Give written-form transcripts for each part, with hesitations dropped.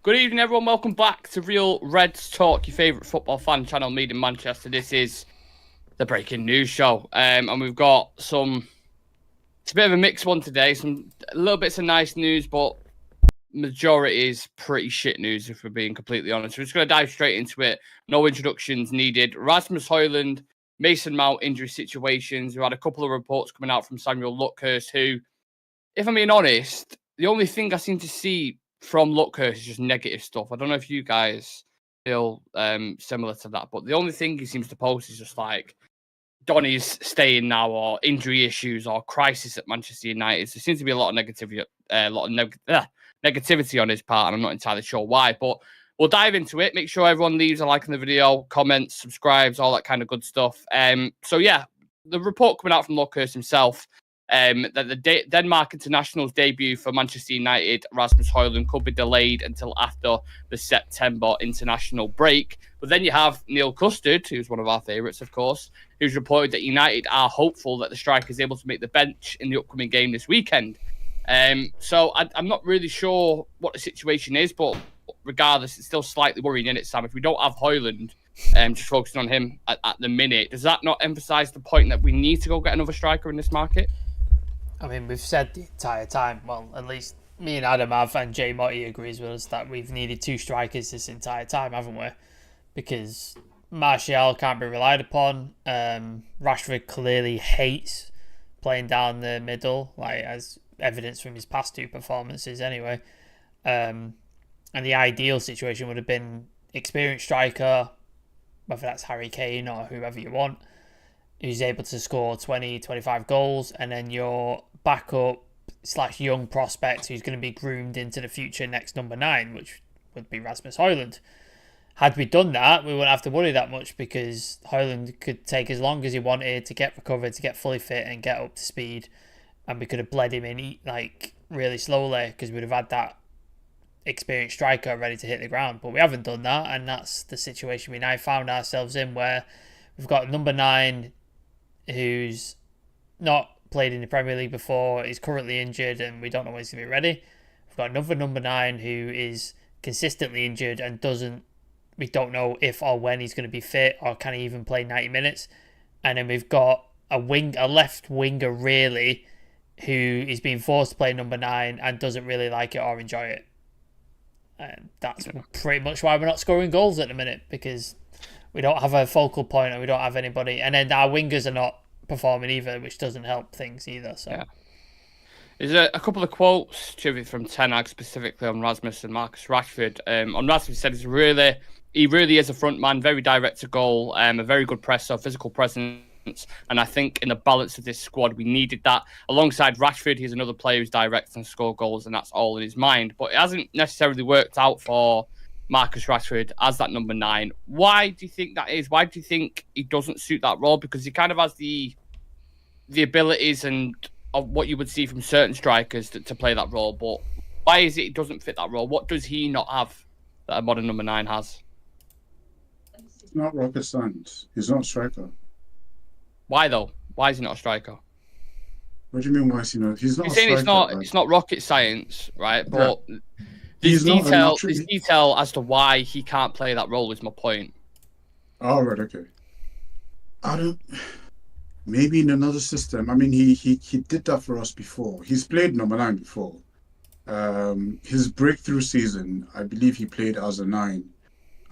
Good evening, everyone. Welcome back to Real Reds Talk, your favourite football fan channel made in Manchester. This is the breaking news show, and we've got some. It's a bit of a mixed one today. Some little bits of nice news, but majority is pretty shit news, if we're being completely honest. We're just going to dive straight into it. No introductions needed. Rasmus Hojlund, Mason Mount injury situations. We had a couple of reports coming out from Samuel Luckhurst, who, if I'm being honest, the only thing I seem to see from Luckhurst is just negative stuff. I don't know if you guys feel similar to that, but the only thing he seems to post is just like Donny's staying now, or injury issues, or crisis at Manchester United. There seems to be a lot of negativity, negativity on his part, and I'm not entirely sure why. But we'll dive into it. Make sure everyone leaves a like on the video, comments, subscribes, all that kind of good stuff. So yeah, the report coming out from Luckhurst himself. That the Denmark international's debut for Manchester United, Rasmus Hojlund, could be delayed until after the September international break. But then you have Neil Custard, who's one of our favourites, of course, who's reported that United are hopeful that the striker is able to make the bench in the upcoming game this weekend. So I'm not really sure what the situation is, but regardless, it's still slightly worrying, isn't it, Sam? If we don't have Hojlund, just focusing on him at the minute, does that not emphasise the point that we need to go get another striker in this market? I mean, we've said the entire time, well, at least me and Adam have, and Jay Motti agrees with us, that we've needed two strikers this entire time, haven't we? Because Martial can't be relied upon. Rashford clearly hates playing down the middle, like as evidence from his past two performances anyway. And the ideal situation would have been experienced striker, whether that's Harry Kane or whoever you want, who's able to score 20, 25 goals, and then your backup / young prospect who's going to be groomed into the future next number 9, which would be Rasmus Hojlund. Had we done that, we wouldn't have to worry that much, because Hojlund could take as long as he wanted to get recovered, to get fully fit and get up to speed, and we could have bled him in like really slowly, because we'd have had that experienced striker ready to hit the ground. But we haven't done that, and that's the situation we now found ourselves in, where we've got number 9 who's not played in the Premier League before, is currently injured, and we don't know when he's going to be ready. We've got another number 9 who is consistently injured and we don't know if or when he's going to be fit, or can he even play 90 minutes. And then we've got a left winger really, who is being forced to play number 9 and doesn't really like it or enjoy it. And that's pretty much why we're not scoring goals at the minute, because we don't have a focal point and we don't have anybody. And then our wingers are not performing either, which doesn't help things either. So yeah. There's a couple of quotes from Ten Hag specifically on Rasmus and Marcus Rashford. On Rasmus, he said he really is a front man, very direct to goal, a very good presser, physical presence. And I think in the balance of this squad, we needed that. Alongside Rashford, he's another player who's direct and score goals, and that's all in his mind. But it hasn't necessarily worked out for Marcus Rashford as that number 9. Why do you think that is? Why do you think he doesn't suit that role? Because he kind of has the abilities and of what you would see from certain strikers to play that role. But why is it he doesn't fit that role? What does he not have that a modern number 9 has? It's not rocket science. He's not a striker. Why though? Why is he not a striker? What do you mean? Why is he not? He's not. You're saying it's not rocket science, right? But there's detail as to why he can't play that role is my point. Oh, right, okay. Maybe in another system. I mean, he did that for us before. He's played number 9 before. His breakthrough season, I believe he played as a 9.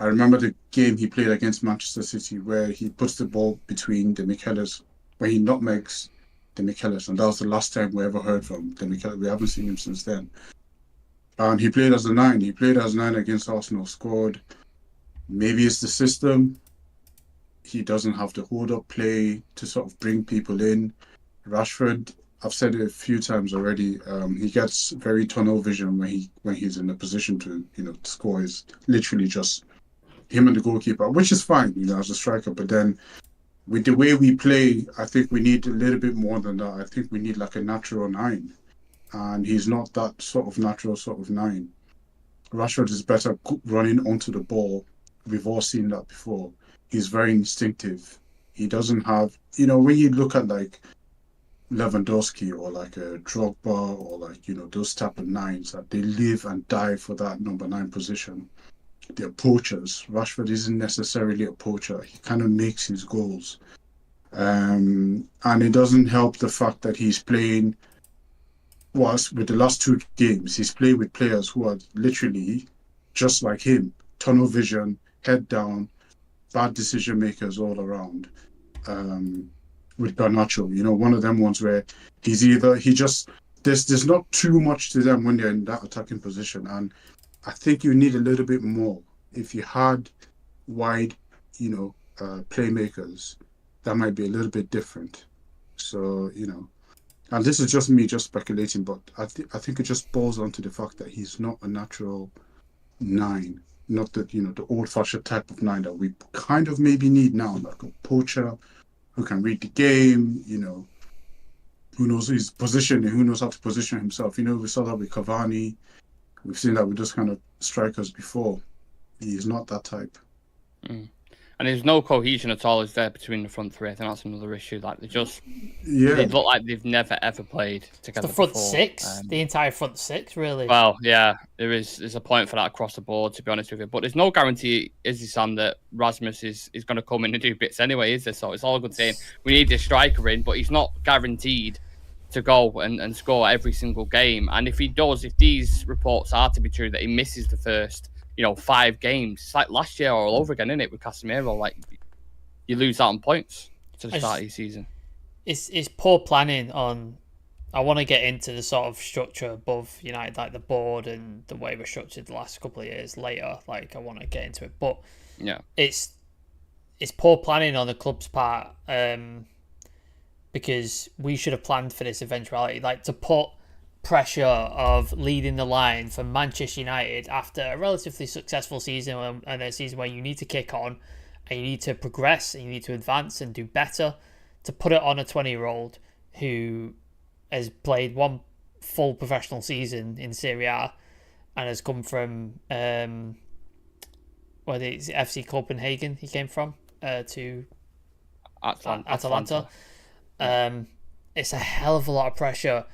I remember the game he played against Manchester City, where he puts the ball between the Michelis, where he nutmegs the Michelis, and that was the last time we ever heard from the Michelis. We haven't seen him since then. And he played as a 9. He played as 9 against Arsenal, scored. Maybe it's the system. He doesn't have the hold-up play to sort of bring people in. Rashford, I've said it a few times already, he gets very tunnel vision when he's in a position to score. Is literally just him and the goalkeeper, which is fine, as a striker. But then with the way we play, I think we need a little bit more than that. I think we need like a natural 9. And he's not that sort of natural sort of 9. Rashford is better running onto the ball. We've all seen that before. He's very instinctive. He doesn't have, when you look at like Lewandowski or like a Drogba or like, those type of nines that they live and die for that number 9 position. They're poachers. Rashford isn't necessarily a poacher. He kind of makes his goals. And it doesn't help the fact that he's playing, with the last 2 games, he's played with players who are literally just like him. Tunnel vision, head down, bad decision makers all around. With Garnacho, one of them ones where there's not too much to them when they're in that attacking position. And I think you need a little bit more. If you had wide, playmakers, that might be a little bit different. So, and this is just me just speculating, but I think it just boils down to the fact that he's not a natural 9, not the, the old-fashioned type of 9 that we kind of maybe need now, like a poacher who can read the game, who knows his position and who knows how to position himself. We saw that with Cavani. We've seen that with those kind of strikers before. He's not that type. And there's no cohesion at all, is there, between the front three? I think that's another issue. Like they look like they've never ever played together. The front before. 6, the entire front 6, really. Well, yeah, there's a point for that across the board, to be honest with you. But there's no guarantee, is there, Sam, that Rasmus is going to come in and do bits anyway, is there? So it's all good saying we need this striker in, but he's not guaranteed to go and score every single game. And if he does, if these reports are to be true, that he misses the first 5 games. It's like last year all over again, isn't it, with Casemiro? Like, you lose out on points to the start of the season. It's poor planning on... I want to get into the sort of structure above United, like the board and the way we're structured the last couple of years later. Like, I want to get into it. But yeah, it's poor planning on the club's part, because we should have planned for this eventuality. Like, to put pressure of leading the line for Manchester United after a relatively successful season and a season where you need to kick on and you need to progress and you need to advance and do better, to put it on a 20-year-old who has played 1 full professional season in Serie A and has come from FC Copenhagen he came from to Atalanta. It's a hell of a lot of pressure,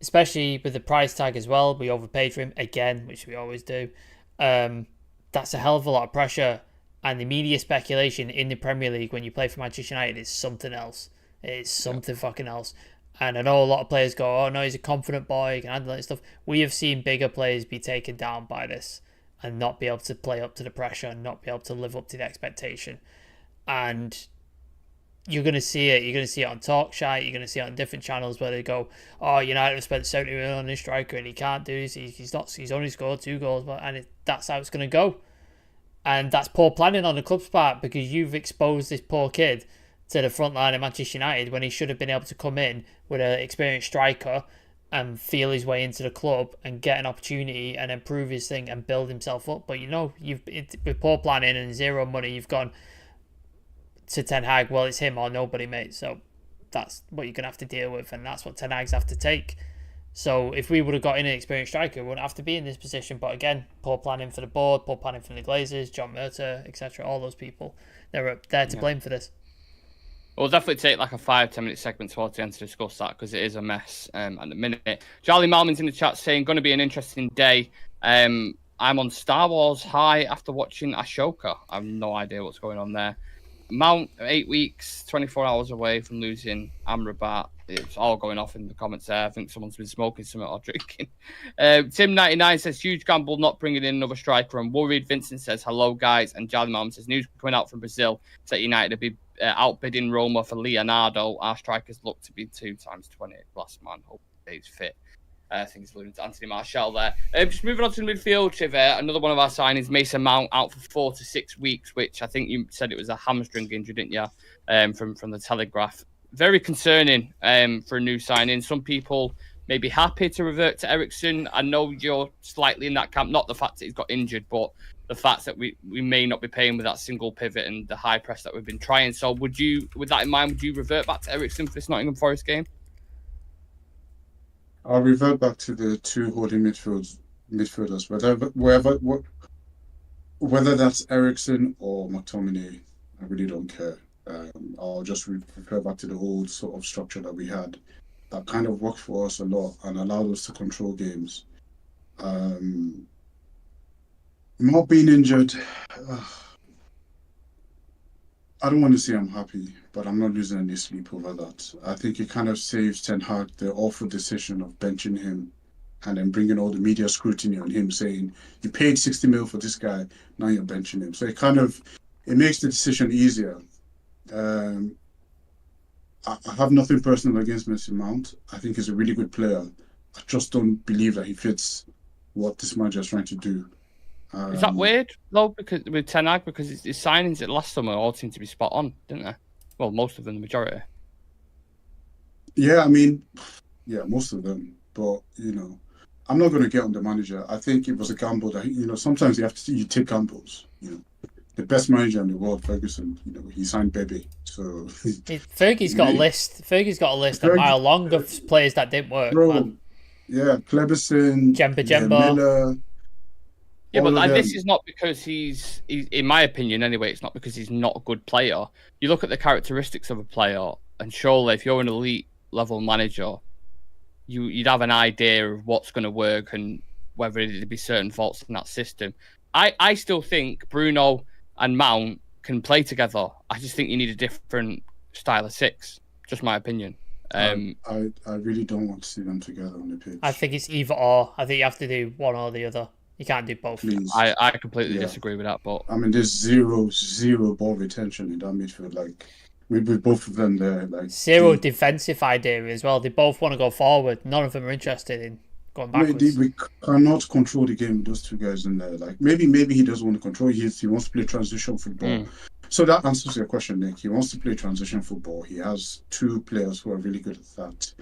especially with the price tag as well. We overpaid for him again, which we always do. That's a hell of a lot of pressure. And the media speculation in the Premier League when you play for Manchester United is something else. It's something fucking else. And I know a lot of players go, oh no, he's a confident boy, he can handle it and stuff. We have seen bigger players be taken down by this and not be able to play up to the pressure and not be able to live up to the expectation. And you're going to see it. You're going to see it on Talkshite. You're going to see it on different channels where they go, "Oh, United have spent 70 million on this striker and he can't do this. He's only scored 2 goals." That's how it's going to go. And that's poor planning on the club's part, because you've exposed this poor kid to the front line of Manchester United when he should have been able to come in with an experienced striker and feel his way into the club and get an opportunity and improve his thing and build himself up. But with poor planning and zero money, you've gone to Ten Hag, well, it's him or nobody, mate. So that's what you're going to have to deal with, and that's what Ten Hag's have to take. So if we would have got in an experienced striker, we wouldn't have to be in this position. But again, poor planning for the board, poor planning from the Glazers, John Murta, etc. All those people, they're there to blame for this. We'll definitely take like a 5-10 minute segment towards the end to discuss that, because it is a mess at the minute. Charlie Malman's in the chat saying, going to be an interesting day. I'm on Star Wars high after watching Ashoka. I have no idea what's going on there. Mount, 8 weeks, 24 hours away from losing Amrabat. It's all going off in the comments there. I think someone's been smoking something or drinking. Tim99 says, huge gamble not bringing in another striker. I'm worried. Vincent says, hello, guys. And Charlie Malman says, news coming out from Brazil that United will be outbidding Roma for Leonardo. Our strikers look to be 2 times 20. Last man, hope he's fit. I think he's alluding to Anthony Martial there. Just moving on to the midfield, Shiv, another one of our signings, Mason Mount, out for 4 to 6 weeks, which I think you said it was a hamstring injury, didn't you, from the Telegraph. Very concerning for a new signing. Some people may be happy to revert to Eriksen. I know you're slightly in that camp, not the fact that he's got injured, but the fact that we may not be playing with that single pivot and the high press that we've been trying. So with that in mind, would you revert back to Eriksen for this Nottingham Forest game? I'll revert back to the 2 holding midfielders, whether that's Eriksen or McTominay. I really don't care. I'll just refer back to the old sort of structure that we had that kind of worked for us a lot and allowed us to control games. Not being injured, I don't want to say I'm happy, but I'm not losing any sleep over that. I think it kind of saves Ten Hag the awful decision of benching him and then bringing all the media scrutiny on him saying, you paid 60 mil for this guy, now you're benching him. So it makes the decision easier. I have nothing personal against Mason Mount. I think he's a really good player. I just don't believe that he fits what this manager is trying to do. Is that weird though? Because with Ten Hag, because his signings at last summer all seemed to be spot on, didn't they? Well, most of them, the majority. Yeah, I mean, yeah, most of them. But I'm not going to get on the manager. I think it was a gamble that sometimes you take gambles. The best manager in the world, Ferguson. He signed Bebe, so Fergie's got a list. Fergie's got a list a mile long of players that didn't work. Bro, man. Yeah, Kleberson, Jemba. Miller. Yeah, but this is not because he's, in my opinion anyway, it's not because he's not a good player. You look at the characteristics of a player, and surely if you're an elite level manager, you'd have an idea of what's going to work and whether there'd be certain faults in that system. I still think Bruno and Mount can play together. I just think you need a different style of six. Just my opinion. I really don't want to see them together on the pitch. I think it's either or. I think you have to do one or the other. You can't do both. Please. I completely disagree with that. But I mean, there's zero ball retention in that midfield. Like with both of them there, like zero defensive idea as well. They both want to go forward. None of them are interested in going backwards. We cannot control the game with those two guys in there. Like maybe he doesn't want to control. He wants to play transition football. So that answers your question, Nick. He wants to play transition football. He has two players who are really good at that.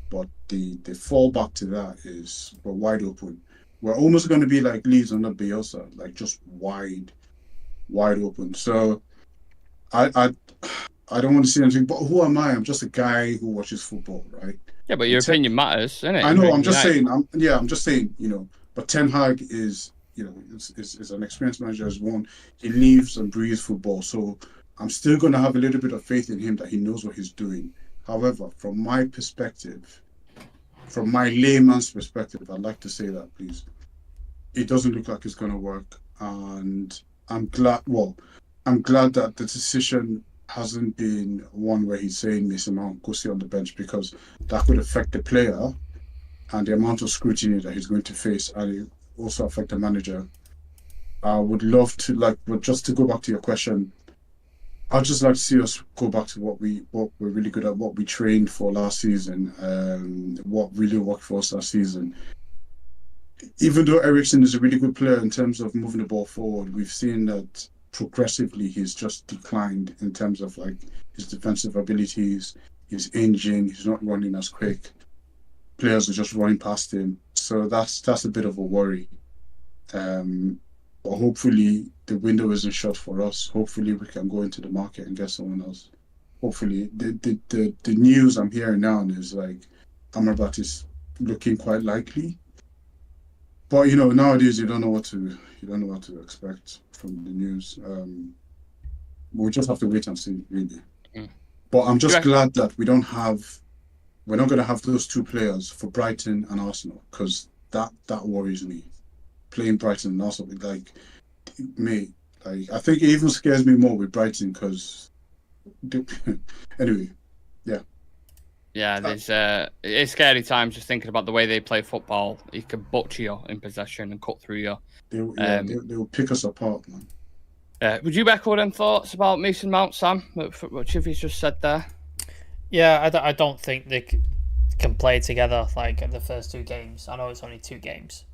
But the fallback to that is we're wide open. We're almost going to be like Leeds under Bielsa, like just wide open. So I don't want to say anything, but who am I? I'm just a guy who watches football, right? Yeah, but your opinion matters, isn't it? I know. I'm just saying. But Ten Hag is, is an experienced manager as one. He lives and breathes football, so I'm still going to have a little bit of faith in him that he knows what he's doing. However, from my perspective, from my layman's perspective, I'd like to say that, please. It doesn't look like it's going to work, and I'm glad that the decision hasn't been one where he's saying Mason Mount go sit on the bench, because that could affect the player and the amount of scrutiny that he's going to face, and it also affect the manager. I would love to but just to go back to your question, I'd just like to see us go back to what we're really good at, what we trained for last season, what really worked for us last season. Even though Eriksen is a really good player in terms of moving the ball forward, we've seen that progressively he's just declined in terms of like his defensive abilities, his engine. He's not running as quick. Players are just running past him, so that's a bit of a worry. But hopefully the window isn't shut for us. Hopefully we can go into the market and get someone else. Hopefully the news I'm hearing now is like Amrabat is looking quite likely. But nowadays you don't know what to expect from the news. We'll just have to wait and see, really. But I'm just glad that we're not going to have those two players for Brighton and Arsenal, because that worries me. Playing Brighton and Arsenal, I think it even scares me more with Brighton, because anyway, yeah. Yeah, it's scary times just thinking about the way they play football. He can butcher you in possession and cut through you. They'll pick us apart, man. Would you echo them thoughts about Mason Mount, Sam? What Chivy's just said there? Yeah, I don't think they can play together like in the first two games. I know it's only 2 games,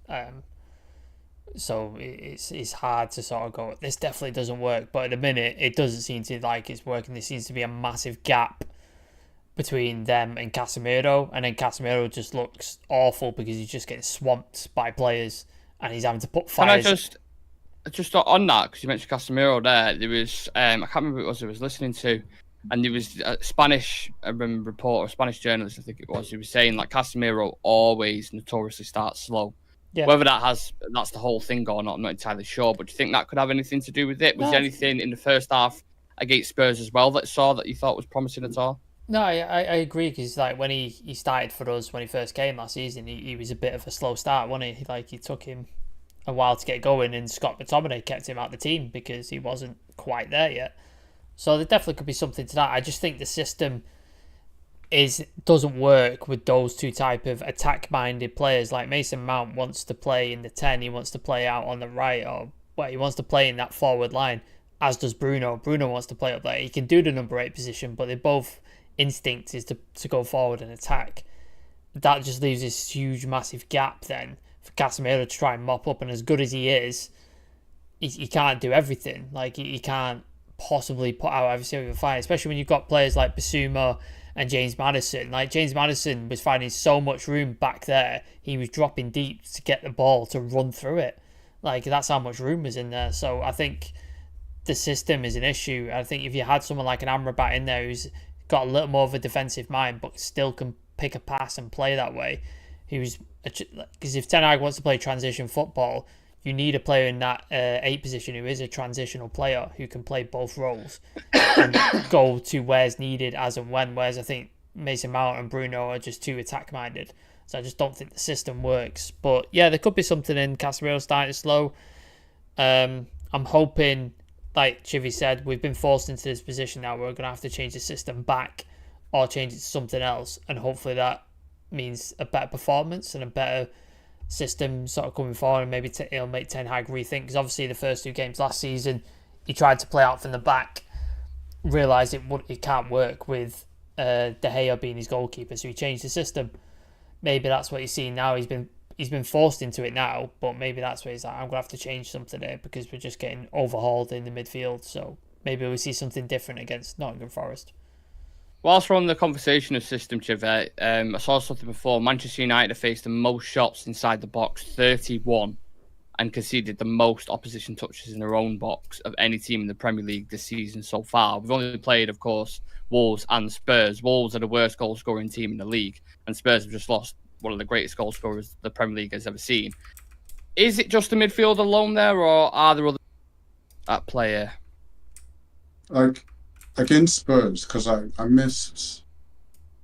so it's hard to sort of go, this definitely doesn't work. But at the minute, it doesn't seem to like it's working. There seems to be a massive gap between them and Casemiro, and then Casemiro just looks awful because he's just getting swamped by players and he's having to put fires. Can I just on that, because you mentioned Casemiro there was I can't remember who it was I was listening to, and there was a Spanish reporter, a Spanish journalist, I think it was, he was saying like Casemiro always notoriously starts slow. Yeah. Whether that's the whole thing or not, I'm not entirely sure, but do you think that could have anything to do with it? Was there anything in the first half against Spurs as well that saw that you thought was promising at all? No, I agree, because like when he started for us when he first came last season, he was a bit of a slow start, wasn't he? Like, it took him a while to get going, and Scott McTominay kept him out the team because he wasn't quite there yet. So there definitely could be something to that. I just think the system doesn't work with those two type of attack-minded players. Like, Mason Mount wants to play in the 10, he wants to play out on the right, or he wants to play in that forward line, as does Bruno. Bruno wants to play up there. He can do the number 8 position, but they both instinct is to go forward and attack. That just leaves this huge, massive gap then for Casemiro to try and mop up. And as good as he is, he can't do everything. Like, he can't possibly put out every single fight, especially when you've got players like Basuma and James Maddison. Like, James Maddison was finding so much room back there, he was dropping deep to get the ball to run through it. Like, that's how much room was in there. So I think the system is an issue. I think if you had someone like an Amrabat in there who's got a little more of a defensive mind but still can pick a pass and play that way, because if Ten Hag wants to play transition football, you need a player in that 8 position who is a transitional player who can play both roles and go to where's needed as and when. Whereas I think Mason Mount and Bruno are just too attack minded, so I just don't think the system works. But yeah, there could be something in Casemiro starting slow. I'm hoping, like Chivy said, we've been forced into this position now where we're going to have to change the system back or change it to something else, and hopefully that means a better performance and a better system sort of coming forward, and maybe it'll make Ten Hag rethink, because obviously the first 2 games last season he tried to play out from the back, realised it can't work with De Gea being his goalkeeper, so he changed the system. Maybe that's what he's seeing now. He's been forced into it now, but maybe that's where he's like, I'm going to have to change something here because we're just getting overhauled in the midfield. So maybe we'll see something different against Nottingham Forest. Whilst we're on the conversation of system, Chivette, I saw something before. Manchester United have faced the most shots inside the box, 31, and conceded the most opposition touches in their own box of any team in the Premier League this season so far. We've only played, of course, Wolves and Spurs. Wolves are the worst goal-scoring team in the league, and Spurs have just lost one of the greatest goal scorers the Premier League has ever seen. Is it just the midfield alone there, or are there other at play here? Like, against Spurs, because I missed.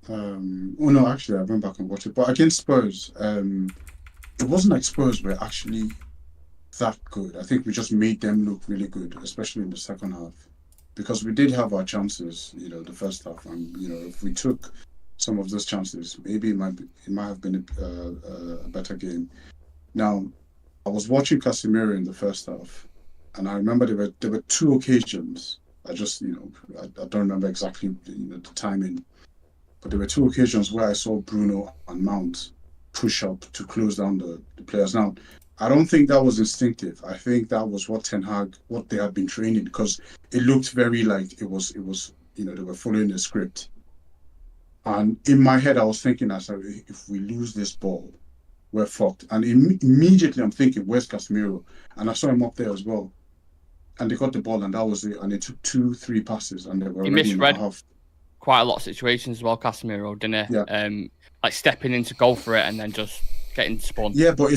No, actually, I went back and watched it. But against Spurs, it wasn't like Spurs were actually that good. I think we just made them look really good, especially in the second half, because we did have our chances, the first half, and if we took some of those chances, maybe it might have been a better game. Now, I was watching Casemiro in the first half, and I remember there were 2 occasions. I just, I don't remember exactly the timing, but there were 2 occasions where I saw Bruno and Mount push up to close down the players. Now, I don't think that was instinctive. I think that was what they had been training, because it looked very like it was they were following the script. And in my head, I was thinking, if we lose this ball, we're fucked. And immediately I'm thinking, where's Casemiro? And I saw him up there as well. And they got the ball, and that was it. And it took 2-3 passes, and they were already in half. Quite a lot of situations as well, Casemiro, didn't he? Yeah. Like stepping in to go for it and then just getting spun. Yeah, but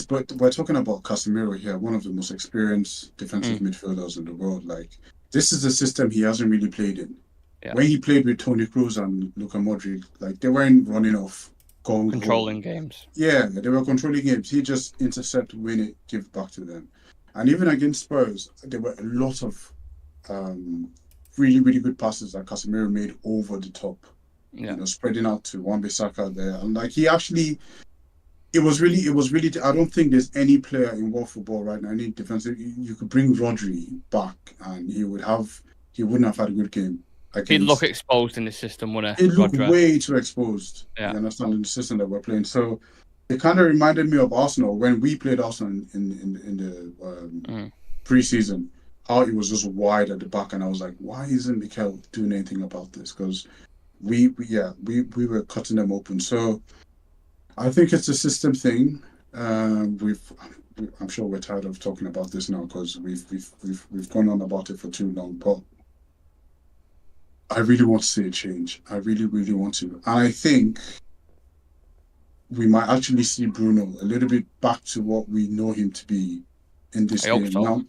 but we're talking about Casemiro here, one of the most experienced defensive midfielders in the world. Like, this is a system he hasn't really played in. Yeah. When he played with Toni Kroos and Luka Modric, like, they weren't running off, controlling games. Yeah, they were controlling games. He just intercept, win it, give back to them. And even against Spurs, there were a lot of really, really good passes that Casemiro made over the top. Yeah. Spreading out to Wan-Bissaka there. And like, he actually, it was really, I don't think there's any player in world football right now, any defensive, you could bring Rodri back and he wouldn't have had a good game. He'd look exposed in the system, wouldn't he? He'd look way too exposed. Yeah. You understand, in the system that we're playing. So it kind of reminded me of Arsenal when we played Arsenal in the pre-season. How it was just wide at the back, and I was like, why isn't Mikel doing anything about this? Because we were cutting them open. So I think it's a system thing. I'm sure we're tired of talking about this now because we've gone on about it for too long. But I really want to see a change. I really, really want to. And I think we might actually see Bruno a little bit back to what we know him to be in this game. So.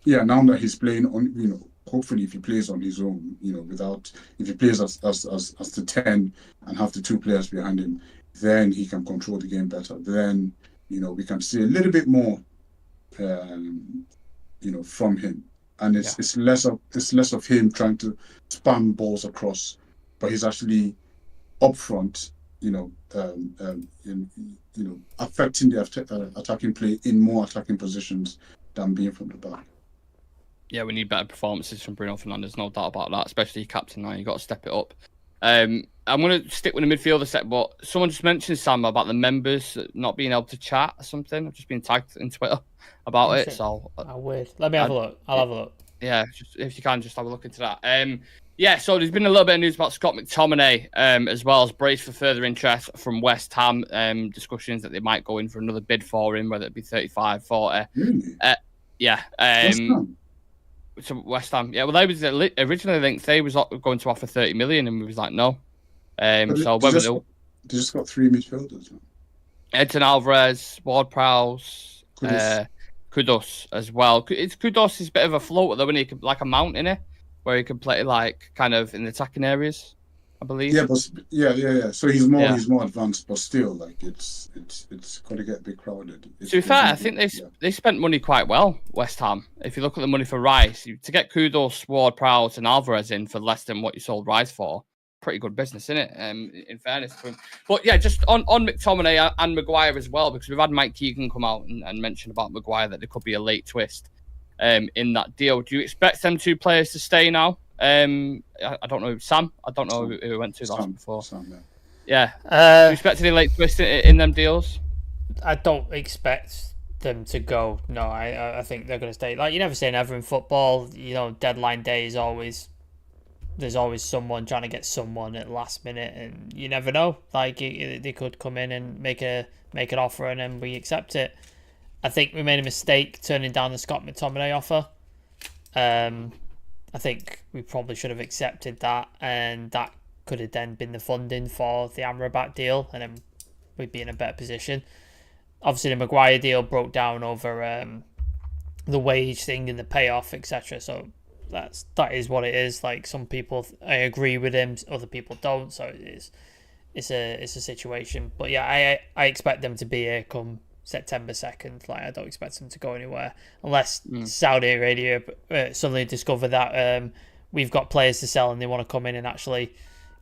Now that he's playing on, hopefully, if he plays on his own, if he plays as the 10 and have the two players behind him, then he can control the game better. Then, we can see a little bit more, from him. And it's less of him trying to spam balls across, but he's actually up front, affecting the attacking play in more attacking positions than being from the back. Yeah, we need better performances from Bruno Fernandes, no doubt about that, especially captain now. You've got to step it up. I'm going to stick with the midfielder set, but someone just mentioned, Sam, about the members not being able to chat or something. I've just been tagged in Twitter about it. So weird. Let me have a look. I'll have a look. Yeah, if you can, just have a look into that. Yeah, so there's been a little bit of news about Scott McTominay, as well as braced for further interest from West Ham. Discussions that they might go in for another bid for him, whether it be 35, 40. Really? Yeah. So West Ham, yeah. Well, they was originally linked. They was going to offer 30 million, and we was like, no. So whether they just got three midfielders. Edson Alvarez, Ward-Prowse, Kudus as well. Kudus is a bit of a floater though, when he could, like a mount in it, where he can play like kind of in the attacking areas, I believe. Yeah, but yeah. So he's more advanced, but still, like it's going to get a bit crowded. To be fair, I think they spent money quite well, West Ham. If you look at the money for Rice, to get Kudus, Ward-Prowse, and Alvarez in for less than what you sold Rice for, pretty good business, isn't it? In fairness to him. But yeah, just on McTominay and Maguire as well, because we've had Mike Keegan come out and mention about Maguire that there could be a late twist in that deal. Do you expect them two players to stay now? I don't know, Sam. I don't know who went to last before. Sam, yeah. Do you expect any late twist in them deals? I don't expect them to go. No, I think they're going to stay. Like, you never say never in football. Deadline day is always. There's always someone trying to get someone at the last minute, and you never know. Like, they could come in and make an offer, and then we accept it. I think we made a mistake turning down the Scott McTominay offer. I think we probably should have accepted that, and that could have then been the funding for the Amrabat deal, and then we'd be in a better position. Obviously, the Maguire deal broke down over the wage thing and the payoff, etc. So that is what it is. Like, some people, I agree with him, other people don't. So it's a situation. But yeah, I expect them to be here come September 2nd. Like, I don't expect them to go anywhere unless Saudi Arabia suddenly discover that we've got players to sell and they want to come in and actually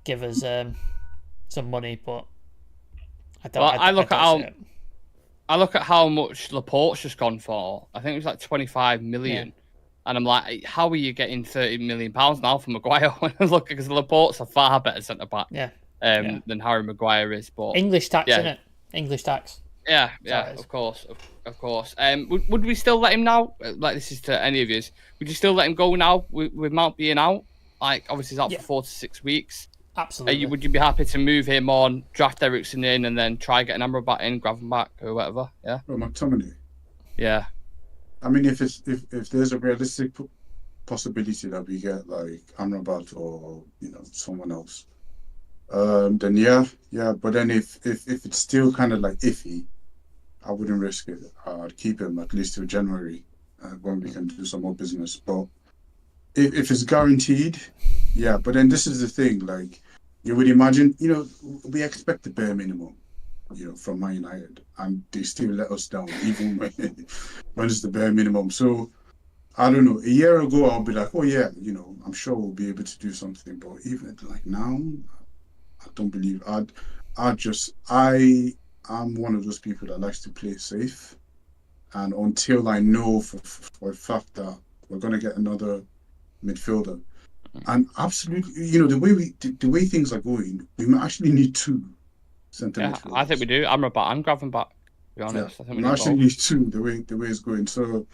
give us some money. But I don't. Well, I look at how much Laporte's just gone for. I think it was like 25 million. Yeah. And I'm like, how are you getting £30 million now for Maguire? Look, because Laporte's a far better centre back than Harry Maguire is. But English tax, isn't it? English tax. Yeah, of course. Would we still let him now? Like, this is to any of you. Would you still let him go now with Mount being out? Like, obviously he's out for 4 to 6 weeks. Absolutely. Would you be happy to move him on, draft Eriksen in, and then try get an Amrabat in, grab him back or whatever? Yeah. Oh, McTominay. Yeah. I mean, if there's a realistic possibility that we get like Amrabat or someone else, then yeah. But then if it's still kind of like iffy, I wouldn't risk it. I'd keep him at least till January when we can do some more business. But if it's guaranteed, yeah. But then this is the thing, like, you would imagine, we expect the bare minimum, from Man United, and they still let us down even when it's the bare minimum. So I don't know. A year ago, I'll be like, oh yeah, I'm sure we'll be able to do something. But even like now, I don't believe. I'm one of those people that likes to play safe, and until I know for a fact that we're gonna get another midfielder, and absolutely, the way things are going, we might actually need two centre midfielders. I think we do. Amrabat and Gravenberch, to be honest. Yeah, I think we actually need two. The way it's going. So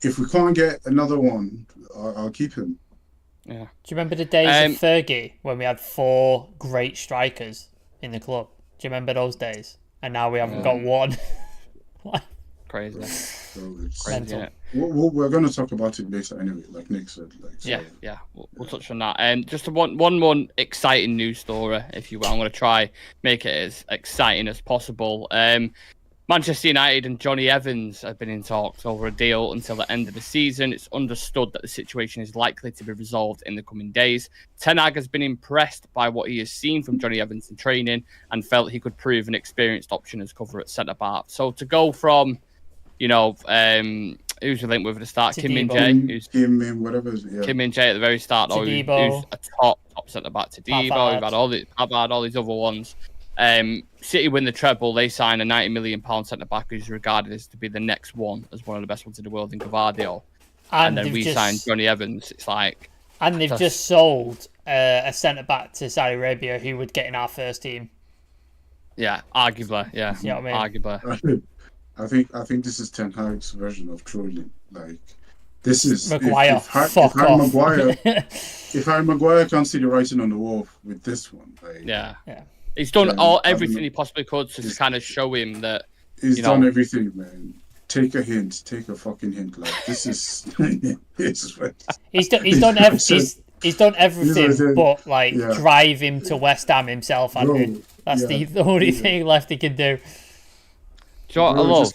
if we can't get another one, I'll keep him. Yeah. Do you remember the days of Fergie when we had 4 great strikers in the club? Do you remember those days? And now we haven't got one. Crazy. So crazy. We're going to talk about it later anyway, like Nick said. Yeah. We'll touch on that. Just one more exciting news story, if you will. I'm going to try make it as exciting as possible. Manchester United and Jonny Evans have been in talks over a deal until the end of the season. It's understood that the situation is likely to be resolved in the coming days. Ten Hag has been impressed by what he has seen from Jonny Evans in training and felt he could prove an experienced option as cover at centre-back. So to go from, who's we linked with at the start? Kim Min-jae. Kim Min-jae at the very start, who's a top centre-back. Tadibo, we've had all these other ones. City win the treble. They sign a £90 million centre-back who's regarded as to be the next one, as one of the best ones in the world in Gavardio. And then we sign Jonny Evans. It's like... And they've just sold a centre-back to Saudi Arabia who would get in our first team. Yeah, arguably. Yeah, you know what I mean? Arguably. I think this is Ten Hag's version of trolling. Like, this is... Maguire, fuck off. If Harry Maguire can't see the writing on the wall with this one... Like, yeah. He's done everything he possibly could to kind of show him that he's done everything, man. Take a hint. Take a fucking hint. Like, this is. He's done everything, but drive him to West Ham himself. Andrew. That's the only thing left he can do. Do you know what I love?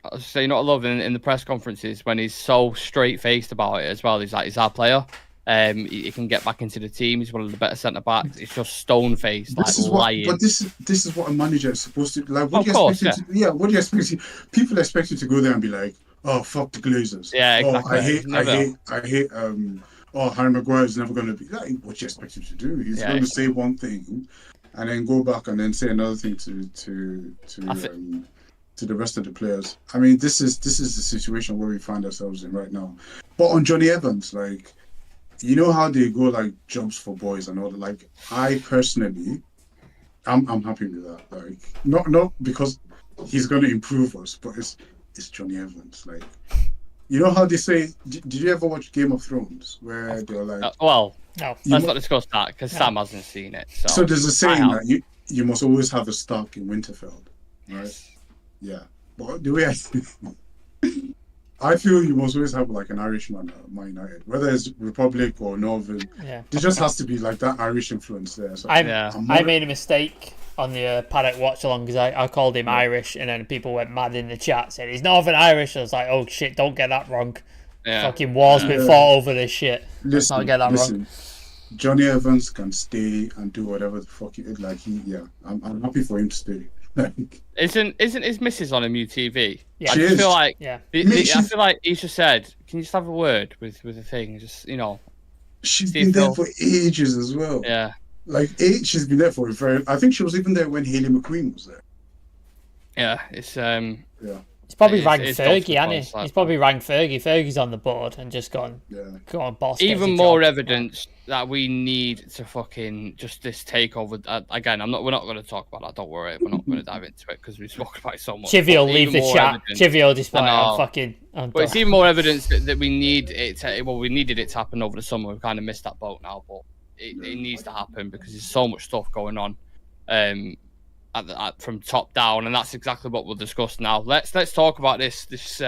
I was saying, what I love in the press conferences when he's so straight faced about it as well. He's like, he's our player. He can get back into the team. He's one of the better centre backs. It's just stone faced, lying. But this is what a manager is supposed to like. What do you expect? People expect you to go there and be like, "Oh, fuck the Glazers." Yeah, exactly. I hate. Harry Maguire is never going to be like. What do you expect him to do? He's going to say one thing, and then go back and then say another thing to the rest of the players. I mean, this is the situation where we find ourselves in right now. But on Jonny Evans, like. You know how they go like jumps for boys and all that. Like, I personally, I'm happy with that. Like, not because he's going to improve us, but it's Jonny Evans. Like, you know how they say? Did you ever watch Game of Thrones where they're like, no, let's not discuss that because Sam hasn't seen it. So there's a saying that you must always have a Stark in Winterfell, right? Yes. Yeah, but the way I feel you must always have like an Irishman at Man United, whether it's Republic or Northern. Yeah. There just has to be like that Irish influence there. So I made a mistake on the Paddock watch along because I called him Irish, and then people went mad in the chat saying he's Northern Irish. I was like, oh shit, don't get that wrong. Yeah. Fucking wars been fought over this shit. Let's not get that wrong. Johnny Evans can stay and do whatever the fuck I'm happy for him to stay. Isn't his missus on MUTV? Yeah, I feel like I feel like he just said, "Can you just have a word with the thing?" Just she's been there for ages as well. Yeah, like she's been there for a very. I think she was even there when Hayley McQueen was there. Yeah, it's He's probably ranked Fergie, hasn't he? He's probably ranked Fergie. Fergie's on the board and just gone, boss. Even more evidence that we need to fucking just this takeover. Again, we're not going to talk about that. Don't worry, we're not going to dive into it because we've spoken about it so much. Chivy will leave the chat. Chivy will just but it's even more evidence that we need it. We needed it to happen over the summer. We've kind of missed that boat now, but it needs to happen because there's so much stuff going on. From top down, and that's exactly what we'll discuss now. Let's talk about this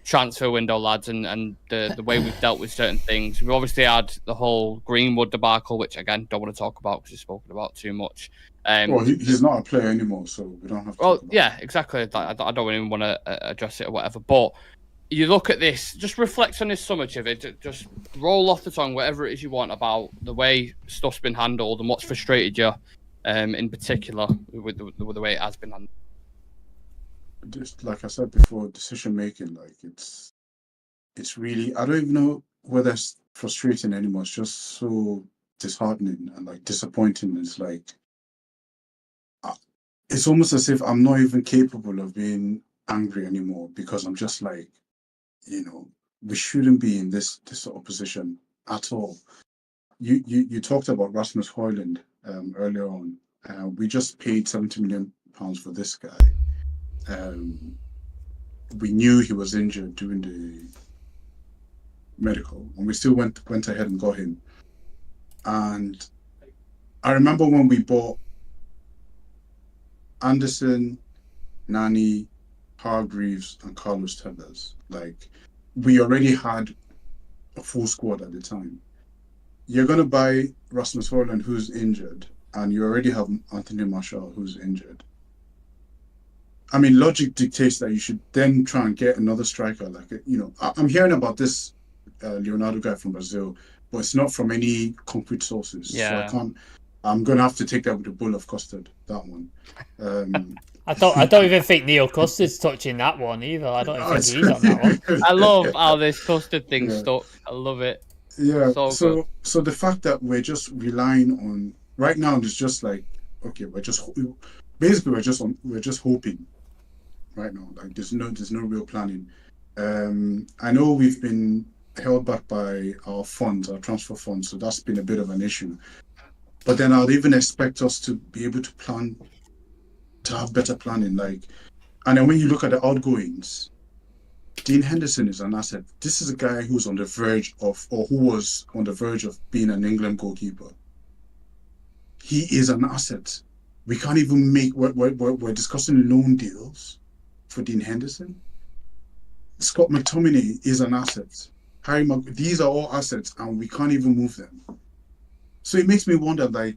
transfer window, lads, and the way we've dealt with certain things. We've obviously had the whole Greenwood debacle, which again don't want to talk about because he's spoken about too much. He's not a player anymore, so we don't have to. Well, yeah, exactly. I don't even want to address it or whatever. But you look at this, just reflect on this so much of it. Just roll off the tongue whatever it is you want about the way stuff's been handled and what's frustrated you. In particular, with the way it has been handled. Just like I said before, decision making, like it's really, I don't even know whether it's frustrating anymore. It's just so disheartening and like disappointing. It's like it's almost as if I'm not even capable of being angry anymore because I'm just like, we shouldn't be in this sort of position at all. You talked about Rasmus Hojlund earlier on. We just paid £70 million for this guy. We knew he was injured during the medical, and we still went ahead and got him. And I remember when we bought Anderson, Nani, Hargreaves, and Carlos Tevez. Like, we already had a full squad at the time. You're going to buy Rasmus Hojlund, who's injured, and you already have Anthony Martial, who's injured. I mean, logic dictates that you should then try and get another striker. Like, I'm hearing about this Leonardo guy from Brazil, but it's not from any concrete sources. Yeah. So I'm going to have to take that with a bowl of custard, that one. I don't even think Neil Custard's touching that one either. I don't even think he's on that one. I love how this custard thing stuck. I love it. Yeah. So the fact that we're just relying on right now, it's just like, okay, we're just hoping right now. Like there's no real planning. I know we've been held back by our transfer funds, so that's been a bit of an issue. But then I'd even expect us to be able to plan, to have better planning. Like, and then when you look at the outgoings, Dean Henderson is an asset. This is a guy who was on the verge of being an England goalkeeper. He is an asset. We can't even make. We're discussing loan deals for Dean Henderson. Scott McTominay is an asset. These are all assets, and we can't even move them. So it makes me wonder. Like,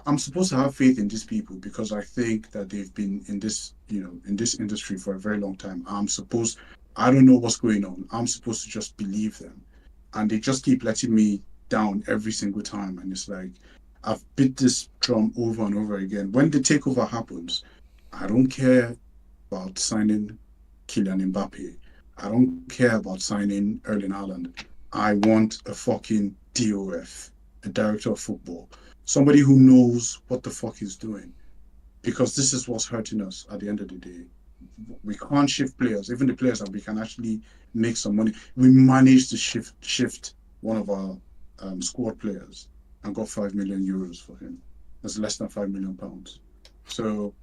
I'm supposed to have faith in these people because I think that they've been in this industry for a very long time. I don't know what's going on. I'm supposed to just believe them, and they just keep letting me down every single time. And it's like, I've beat this drum over and over again. When the takeover happens, I don't care about signing Kylian Mbappe. I don't care about signing Erling Haaland. I want a fucking DOF, a director of football. Somebody who knows what the fuck he's doing. Because this is what's hurting us at the end of the day. We can't shift players, even the players that we can actually make some money. We managed to shift one of our squad players and got 5 million euros for him. That's less than £5 million. So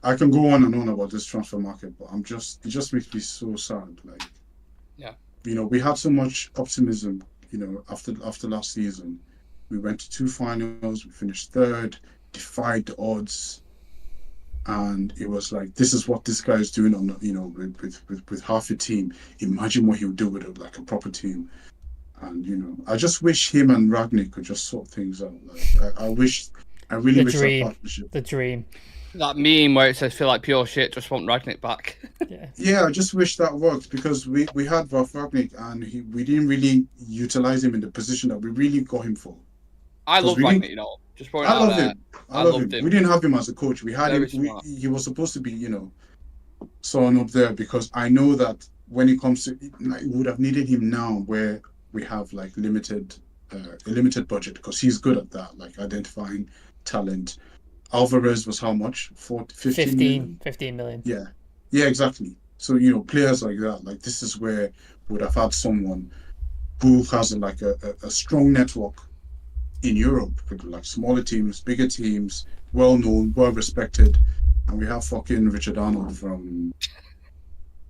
I can go on and on about this transfer market, but it just makes me so sad. Like, yeah, we had so much optimism, after last season. We went to 2 finals, we finished 3rd, defied the odds. And it was like, this is what this guy is doing on, with half a team. Imagine what he'll do with a proper team. And I just wish him and Ragnick could just sort things out. Like, I wish that partnership. The dream. That meme where it says "feel like pure shit, just want Ragnick back." Yeah, I just wish that worked because we had Ralph Ragnick and we didn't really utilize him in the position that we really got him for. I love Ragnick, Just throwing I love him. I loved him. We didn't have him as a coach. We had him. He was supposed to be, someone up there because I know that when it comes to, we would have needed him now where we have like a limited budget because he's good at that, like identifying talent. Alvarez was how much? 15 million. Yeah, exactly. So, players like that, like this is where we would have had someone who has like a strong network in Europe with like smaller teams, bigger teams, well known, well respected. And we have fucking Richard Arnold from,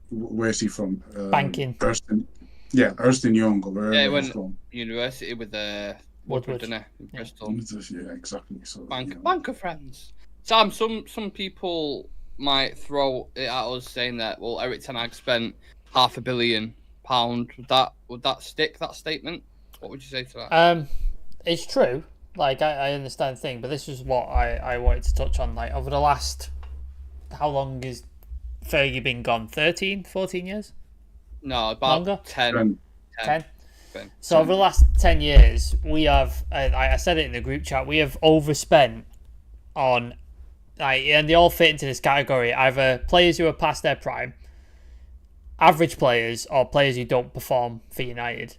where is he from? Banking. Erskine Young or wherever he went he's from. University with Woodward, didn't he? In Bristol. Yeah, exactly. So Bank of friends. Sam, some people might throw it at us saying that, well, Eric Ten Hag spent £500 million. Would that stick, that statement? What would you say to that? It's true. Like, I understand the thing, but this is what I wanted to touch on. Like, over the last, how long has Fergie been gone? 13, 14 years? No, about longer? 10. 10? So over the last 10 years, we have, I said it in the group chat, we have overspent on, and they all fit into this category, either players who are past their prime, average players, or players who don't perform for United.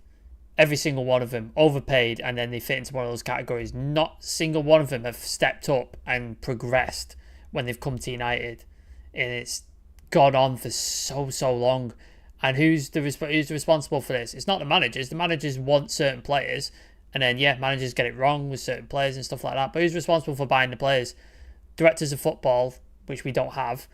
Every single one of them overpaid, and then they fit into one of those categories. Not single one of them have stepped up and progressed when they've come to United, and it's gone on for so long. And who's responsible for this? It's not the managers. The managers want certain players, and then managers get it wrong with certain players and stuff like that. But who's responsible for buying the players? Directors of football, which we don't have.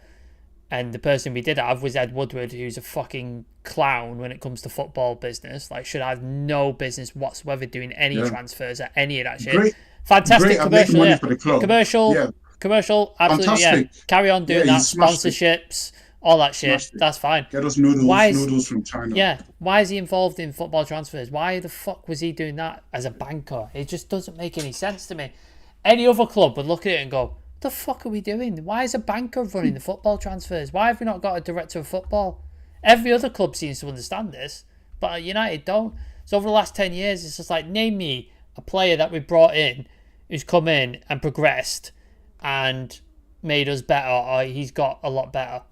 And the person we did have was Ed Woodward, who's a fucking clown when it comes to football business. Like, should have no business whatsoever doing any transfers or any of that shit. Fantastic commercial, for the club. Commercial, absolutely, fantastic. Carry on doing that. Sponsorships, all that shit. That's fine. Get us noodles from China. Yeah. Why is he involved in football transfers? Why the fuck was he doing that as a banker? It just doesn't make any sense to me. Any other club would look at it and go, the fuck are we doing? Why is a banker running the football transfers? Why have we not got a director of football? Every other club seems to understand this, but United don't. So over the last 10 years, it's just like, name me a player that we brought in who's come in and progressed and made us better, or he's got a lot better.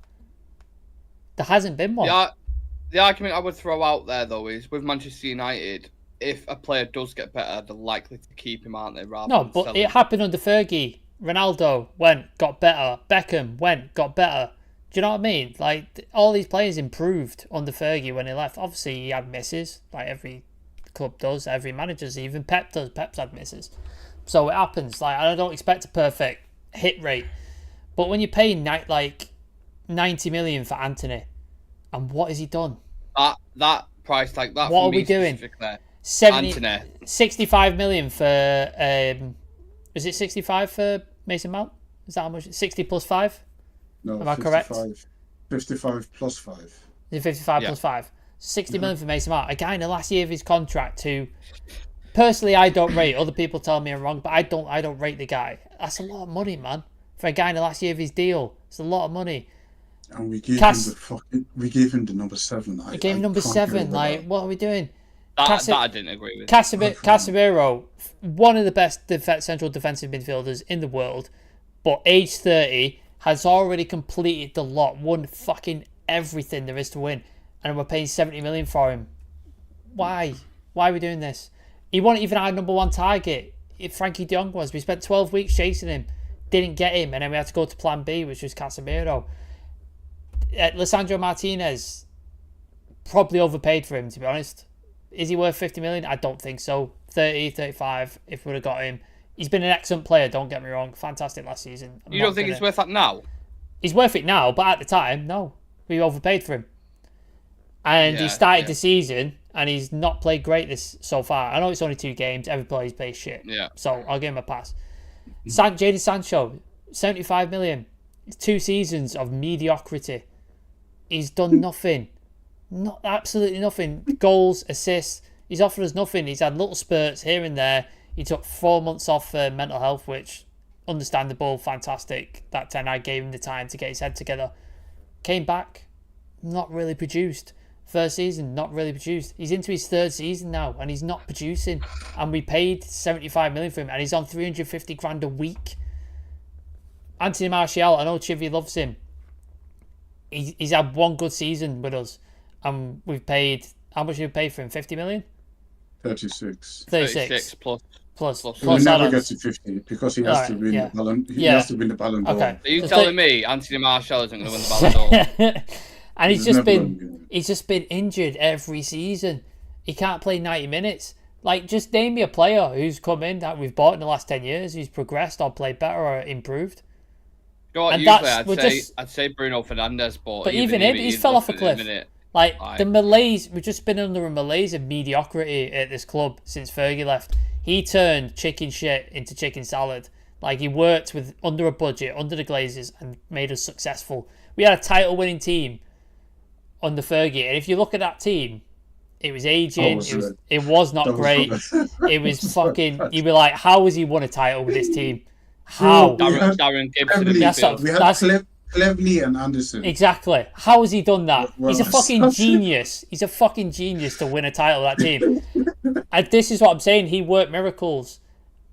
There hasn't been one. The argument I would throw out there, though, is with Manchester United, if a player does get better, they're likely to keep him, aren't they? No, but it happened under Fergie. Ronaldo went, got better. Beckham went, got better. Do you know what I mean? Like, all these players improved under Fergie when he left. Obviously, he had misses, like every club does, every manager does, even Pep does. Pep's had misses. So it happens. Like, I don't expect a perfect hit rate. But when you're paying like 90 million for Anthony, and what has he done? That price, like that. What are we doing? 65 million for is it 65 for Mason Mount? Is that how much? 60 plus 5? No, am I correct? 55 plus 5. Is it 55 plus 5? 60 million for Mason Mount. A guy in the last year of his contract who, personally, I don't rate. Other people tell me I'm wrong, but I don't rate the guy. That's a lot of money, man. For a guy in the last year of his deal, it's a lot of money. And we gave him the number 7. We gave him number 7. Like, what are we doing? That I didn't agree with. Casemiro, one of the best central defensive midfielders in the world, but age 30, has already completed the lot, won fucking everything there is to win, and we're paying 70 million for him. Why? Why are we doing this? He wasn't even our number 1 target. If Frankie de Jong was, we spent 12 weeks chasing him, didn't get him, and then we had to go to plan B, which was Casemiro. Lisandro Martinez, probably overpaid for him, to be honest. Is he worth 50 million? I don't think so. 30, 35, if we would have got him. He's been an excellent player, don't get me wrong. Fantastic last season. You don't think he's worth that now? He's worth it now, but at the time, no. We overpaid for him. And he started the season, and he's not played great this so far. I know it's only 2 games. Every player's played shit. Yeah. So I'll give him a pass. Jadon Sancho, 75 million. It's 2 seasons of mediocrity. He's done nothing. Not absolutely nothing. Goals, assists. He's offered us nothing. He's had little spurts here and there. He took 4 months off for mental health, which, understandable, fantastic. That Ten Hag gave him the time to get his head together. Came back, not really produced. First season, not really produced. He's into his 3rd season now, and he's not producing. And we paid 75 million for him, and he's on 350 grand a week. Anthony Martial, I know Chivy loves him. He's had 1 good season with us, and we've paid, how much did we pay for him? 50 million? 36 plus we'll never get to 50 because he has to win the Ballon. He has to win the Ballon d'Or. Okay. Are you telling me Anthony Martial isn't going to win the Ballon d'Or? And he's just been injured every season. He can't play 90 minutes. Like, just name me a player who's come in that we've bought in the last 10 years who's progressed or played better or improved. You know what, usually I'd say Bruno Fernandes, but even him, he's fell off a cliff. The malaise, we've just been under a malaise of mediocrity at this club since Fergie left. He turned chicken shit into chicken salad. Like, he worked under a budget, under the Glazers, and made us successful. We had a title-winning team under Fergie, and if you look at that team, it was aging. It was not great. It was fucking. You'd be like, how has he won a title with this team? How? Darren Gibson. We had Cleverley and Anderson. Exactly. How has he done that? He's a fucking genius. He's a fucking genius to win a title with that team. And this is what I'm saying. He worked miracles.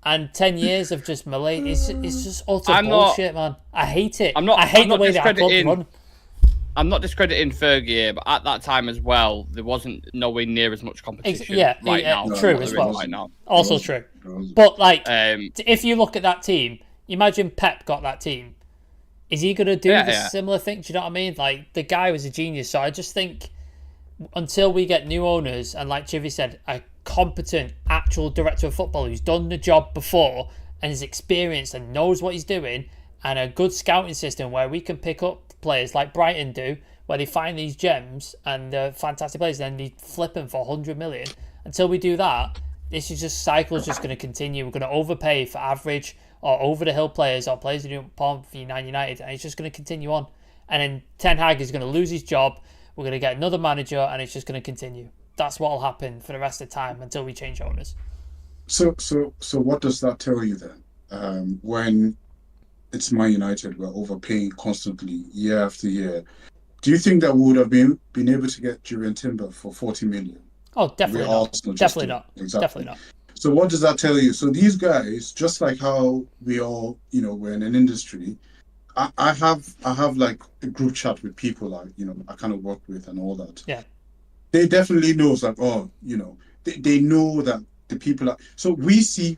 And 10 years of just malaise. It's just utter bullshit, man. I hate it. I hate the way that club run. I'm not discrediting Fergie here, but at that time as well, there wasn't nowhere near as much competition. Now. True as well. Right now. Also true. But like, if you look at that team, imagine Pep got that team. Is he going to do the similar thing? Do you know what I mean? Like, the guy was a genius. So I just think until we get new owners and, like Chivy said, a competent actual director of football who's done the job before and is experienced and knows what he's doing, and a good scouting system where we can pick up players like Brighton do, where they find these gems and fantastic players, and then they flip them for 100 million. Until we do that, this is just cycle's just going to continue. We're going to overpay for average or over-the-hill players or players who don't perform for United, and it's just going to continue on. And then Ten Hag is going to lose his job. We're going to get another manager, and it's just going to continue. That's what will happen for the rest of the time until we change owners. So what does that tell you then? When it's Man United. We're overpaying constantly, year after year. Do you think that we would have been able to get Jurriën Timber for 40 million? Oh, definitely not. Definitely not. Exactly. Definitely not. So what does that tell you? So these guys, just like how we all, we're in an industry. I have like a group chat with people I kind of work with and all that. Yeah. They definitely knows like, they know that the people are. So we see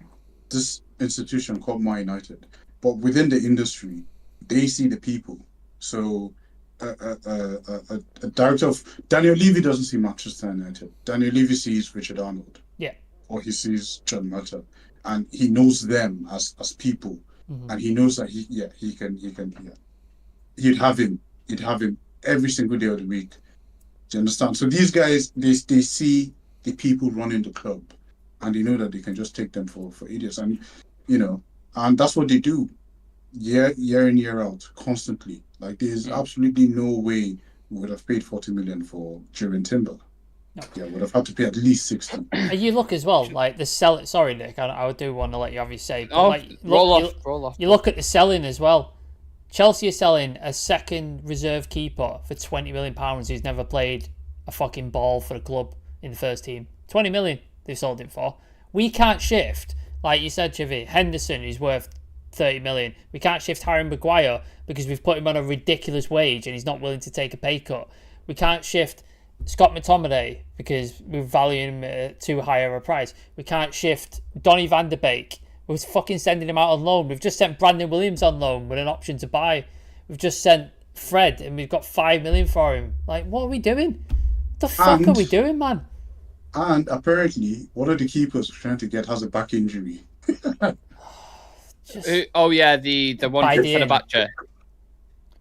this institution called Man United, but within the industry, they see the people. So a director of Daniel Levy doesn't see Manchester United. Daniel Levy sees Richard Arnold. Yeah. Or he sees John Mata, and he knows them as people, and he knows that he'd have him every single day of the week. Do you understand? So these guys, they see the people running the club, and they know that they can just take them for idiots, and and that's what they do, year in year out, constantly. Like there's absolutely no way we would have paid 40 million for Jurriën Timber. No. Yeah, would have had to pay at least 60. You look as well, like the sell. Sorry, Nick, I do want to let you have your say. But roll off. You look at the selling as well. Chelsea are selling a second reserve keeper for £20 million who's never played a fucking ball for the club in the first team. 20 million they sold him for. We can't shift, like you said, Chivy, Henderson, who's worth 30 million. We can't shift Harry Maguire because we've put him on a ridiculous wage and he's not willing to take a pay cut. We can't shift Scott McTominay because we're valuing him at too high of a price. We can't shift Donny van der Beek. We're fucking sending him out on loan. We've just sent Brandon Williams on loan with an option to buy. We've just sent Fred and we've got 5 million for him. Like, what are we doing? What the fuck are we doing, man? And apparently, one of the keepers we're trying to get has a back injury. The one for the back chair.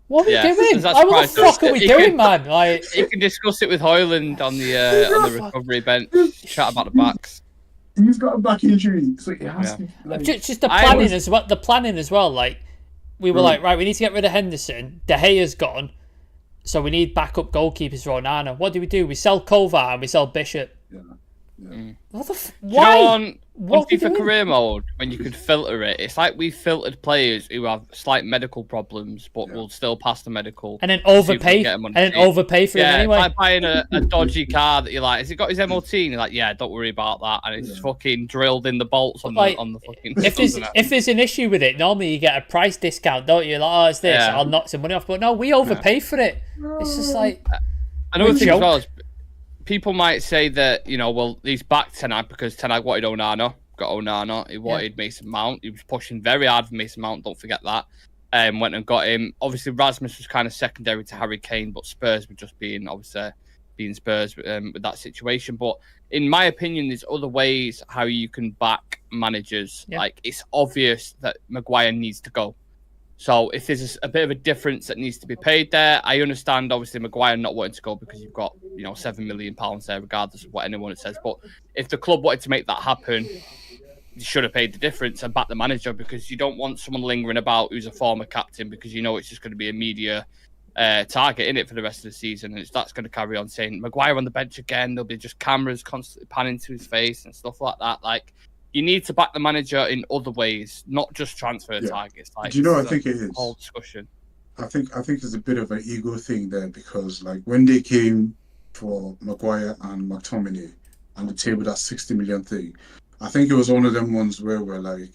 What are we doing? What the fuck are we doing, man? Like, you can discuss it with Hojlund on the recovery bench. Chat about the backs. He's got a back injury, so it has to. Like, just the planning as well. The planning as well. Like, we were like, right, we need to get rid of Henderson. De Gea's gone, so we need backup goalkeepers for Onana. What do? We sell Kovar and we sell Bishop. Yeah. What the why? What FIFA career mode, when you could filter it, it's like we filtered players who have slight medical problems but will still pass the medical. And then overpay for him anyway. Like buying a dodgy car that you're like, has it got his MOT? And you're like, yeah, don't worry about that. And it's fucking drilled in the bolts on the fucking... If there's an issue with it, normally you get a price discount, don't you? Like, oh, it's this, I'll knock some money off. But no, we overpay for it. It's just like... Another thing as well is, people might say that, he's back tonight because Ten Hag wanted Onana. Got Onana. He wanted Mason Mount. He was pushing very hard for Mason Mount. Don't forget that. Went and got him. Obviously, Rasmus was kind of secondary to Harry Kane, but Spurs were just being Spurs with that situation. But in my opinion, there's other ways how you can back managers. Yeah. Like, it's obvious that Maguire needs to go. So if there's a bit of a difference that needs to be paid there, I understand obviously Maguire not wanting to go because you've got £7 million there, regardless of what anyone says. But if the club wanted to make that happen, you should have paid the difference and back the manager, because you don't want someone lingering about who's a former captain, because it's just going to be a media target in it for the rest of the season, and that's going to carry on saying Maguire on the bench again. There'll be just cameras constantly panning to his face and stuff like that. Like, you need to back the manager in other ways, not just transfer targets. Like, do you know? I think it is whole discussion. I think it's a bit of an ego thing there, because like when they came for Maguire and McTominay and the table that 60 million thing, I think it was one of them ones where we're like,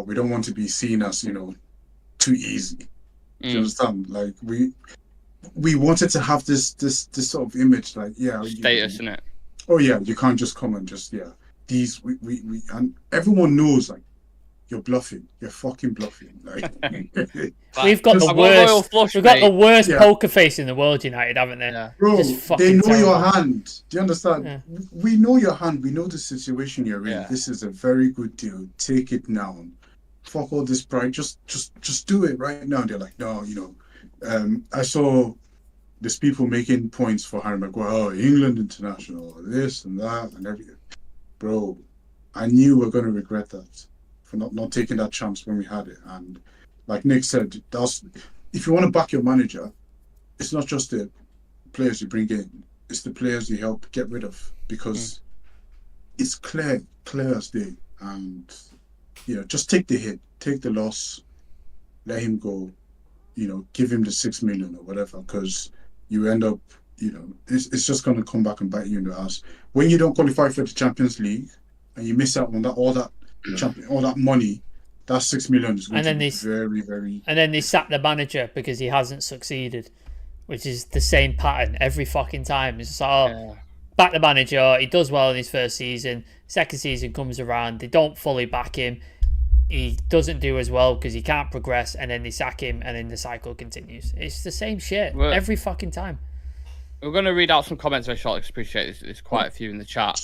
we don't want to be seen as too easy. Do you understand? Like we wanted to have this sort of image, like status, isn't it? Oh yeah, you can't just come and just these we and everyone knows, like, you're bluffing. You're fucking bluffing. Like, we've got the worst poker face in the world, United, haven't they? Yeah. Bro, they know your hand. Do you understand? Yeah. We know your hand. We know the situation you're in. This is a very good deal. Take it now. Fuck all this pride. Just do it right now. And they're like, no, I saw there's people making points for Harry Maguire. Oh, England international, this and that and everything. Bro, I knew we were going to regret that for not taking that chance when we had it. And like Nick said, if you want to back your manager, it's not just the players you bring in, it's the players you help get rid of, because it's clear as day. And just take the hit, take the loss, let him go. Give him the 6 million or whatever, because you end up, it's just going to come back and bite you in the ass. When you don't qualify for the Champions League and you miss out on all that money, that 6 million is going to be very, very. And then they sack the manager because he hasn't succeeded, which is the same pattern every fucking time. It's like, back the manager, he does well in his first season, second season comes around, they don't fully back him. He doesn't do as well because he can't progress, and then they sack him, and then the cycle continues. It's the same shit every fucking time. We're going to read out some comments very shortly. Appreciate it. There's quite a few in the chat.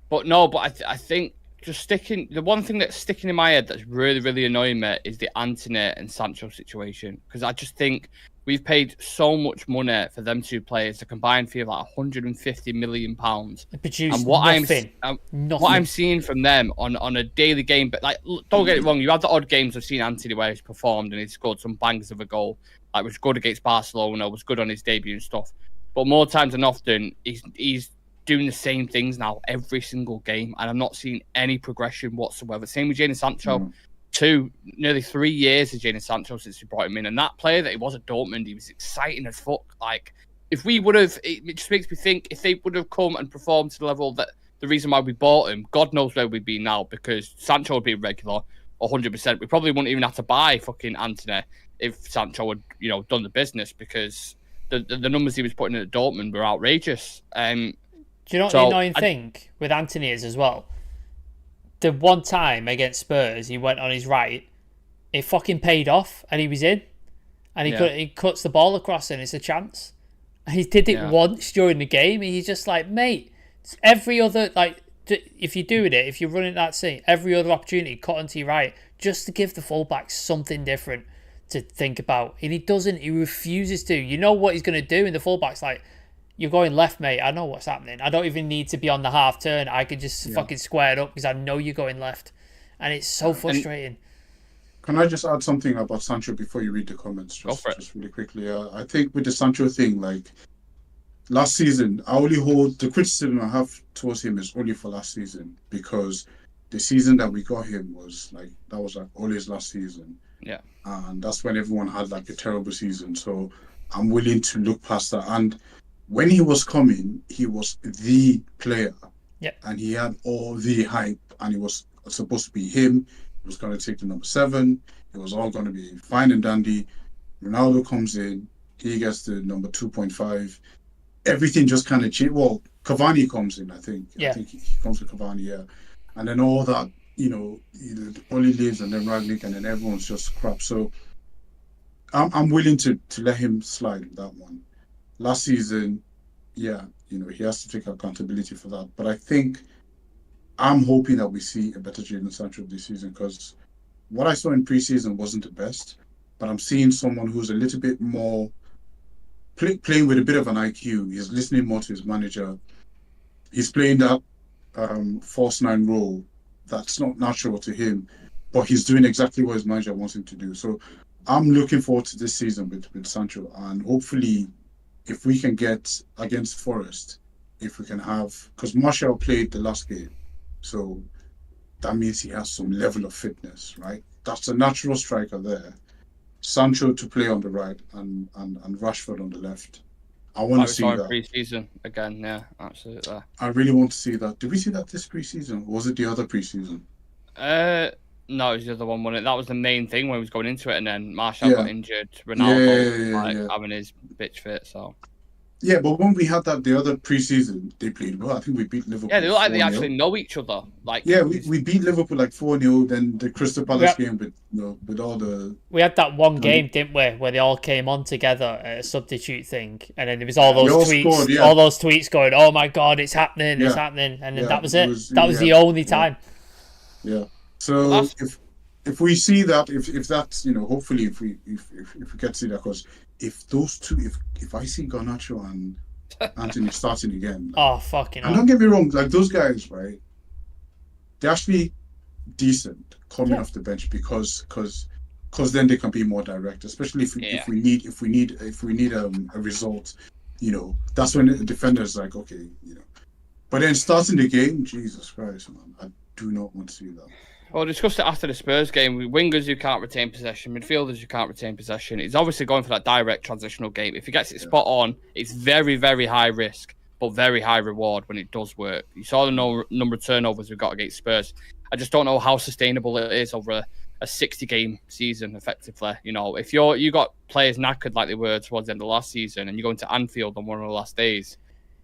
But I think the one thing that's sticking in my head that's really, really annoying me is the Antony and Sancho situation, because I just think we've paid so much money for them two players, a combined fee of like £150 million. And what I'm seeing from them on a daily game, but like, don't get it wrong, you have the odd games I've seen Antony where he's performed and he's scored some bangers of a goal, like was good against Barcelona, was good on his debut and stuff. But more times than often, he's doing the same things now every single game, and I'm not seeing any progression whatsoever. Same with Jadon Sancho. Nearly 3 years of Jadon Sancho since we brought him in, and that player that he was at Dortmund, he was exciting as fuck. Like, if we would have, it just makes me think, if they would have come and performed to the level that the reason why we bought him, God knows where we'd be now, because Sancho would be regular 100%. We probably wouldn't even have to buy fucking Antony if Sancho had, done the business, because the numbers he was putting in at Dortmund were outrageous. Do you know what the annoying thing with Antony is as well? The one time against Spurs, he went on his right, it fucking paid off, and he was in. And he cuts the ball across, and it's a chance. And he did it once during the game, and he's just like, mate, every other, like, if you're doing it, if you're running that scene, every other opportunity, cut onto your right, just to give the fullback something different to think about. And he doesn't, he refuses to. You know what he's going to do, and the fullback's like, you're going left, mate. I know what's happening. I don't even need to be on the half turn. I could just fucking square it up because I know you're going left. And it's so frustrating. Can I just add something about Sancho before you read the comments? Just really quickly. I think with the Sancho thing, like, last season, the criticism I have towards him is only for last season, because the season that we got him was like always last season. Yeah. And that's when everyone had like a terrible season. So I'm willing to look past that. And when he was coming, he was the player. Yeah. And he had all the hype, and it was supposed to be him. He was going to take the number 7. It was all going to be fine and dandy. Ronaldo comes in. He gets the number 2.5. Everything just kind of changed. Well, Cavani comes in, I think. Yeah. I think he comes with Cavani, yeah. And then all that, Oli leaves, and then Ragnick, and then everyone's just crap. So I'm willing to let him slide with that one. Last season, he has to take accountability for that. But I think I'm hoping that we see a better Jadon Sancho this season, because what I saw in preseason wasn't the best. But I'm seeing someone who's a little bit more playing with a bit of an IQ. He's listening more to his manager. He's playing that false 9 role that's not natural to him, but he's doing exactly what his manager wants him to do. So I'm looking forward to this season with Sancho, and hopefully, if we can get against Forest, if we can have, because Martial played the last game, so that means he has some level of fitness, right? That's a natural striker there. Sancho to play on the right and Rashford on the left. I want to see that. Pre-season again, yeah, absolutely. I really want to see that. Did we see that this pre-season? Or was it the other pre-season? No, it was the other one, wasn't it? That was the main thing when he was going into it, and then Martial got injured. Ronaldo having his bitch fit, so. Yeah, but when we had that the other pre-season, they played well. I think we beat Liverpool. Yeah, they look like they actually know each other. Like, yeah, we beat Liverpool like 4-0. Then the Crystal Palace game with all the. We had that one game, didn't we, where they all came on together at a substitute thing, and then there was all those tweets, all those tweets going, "Oh my God, it's happening, it's happening," and then that was it. That was the only time. Yeah. So if we see that, if that's hopefully if we get to see that, because if those two, if I see Garnacho and Antony starting again, fucking. And don't get me wrong, like those guys, right? They're actually decent coming off the bench because then they can be more direct, especially if we need a result. That's when the defender's like, okay, But then starting the game, Jesus Christ, man, I do not want to see that. Well, discussed it after the Spurs game. Wingers who can't retain possession, midfielders who can't retain possession. He's obviously going for that direct transitional game. If he gets it spot on, it's very, very high risk, but very high reward when it does work. You saw the number of turnovers we got against Spurs. I just don't know how sustainable it is over a 60-game season, effectively. You know, if you got players knackered like they were towards the end of last season, and you're going to Anfield on one of the last days,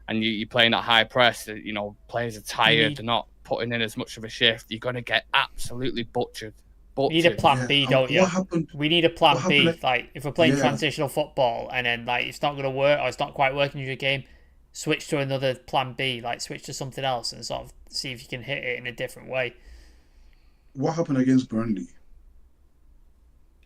and you're playing at high press, you know, players are tired, they're not putting in as much of a shift, you're going to get absolutely butchered. You need a plan B, don't you? We need a plan B. Like, if we're playing transitional football and then like it's not going to work or it's not quite working in your game, switch to another plan B. Like, switch to something else and sort of see if you can hit it in a different way. What happened against Burnley?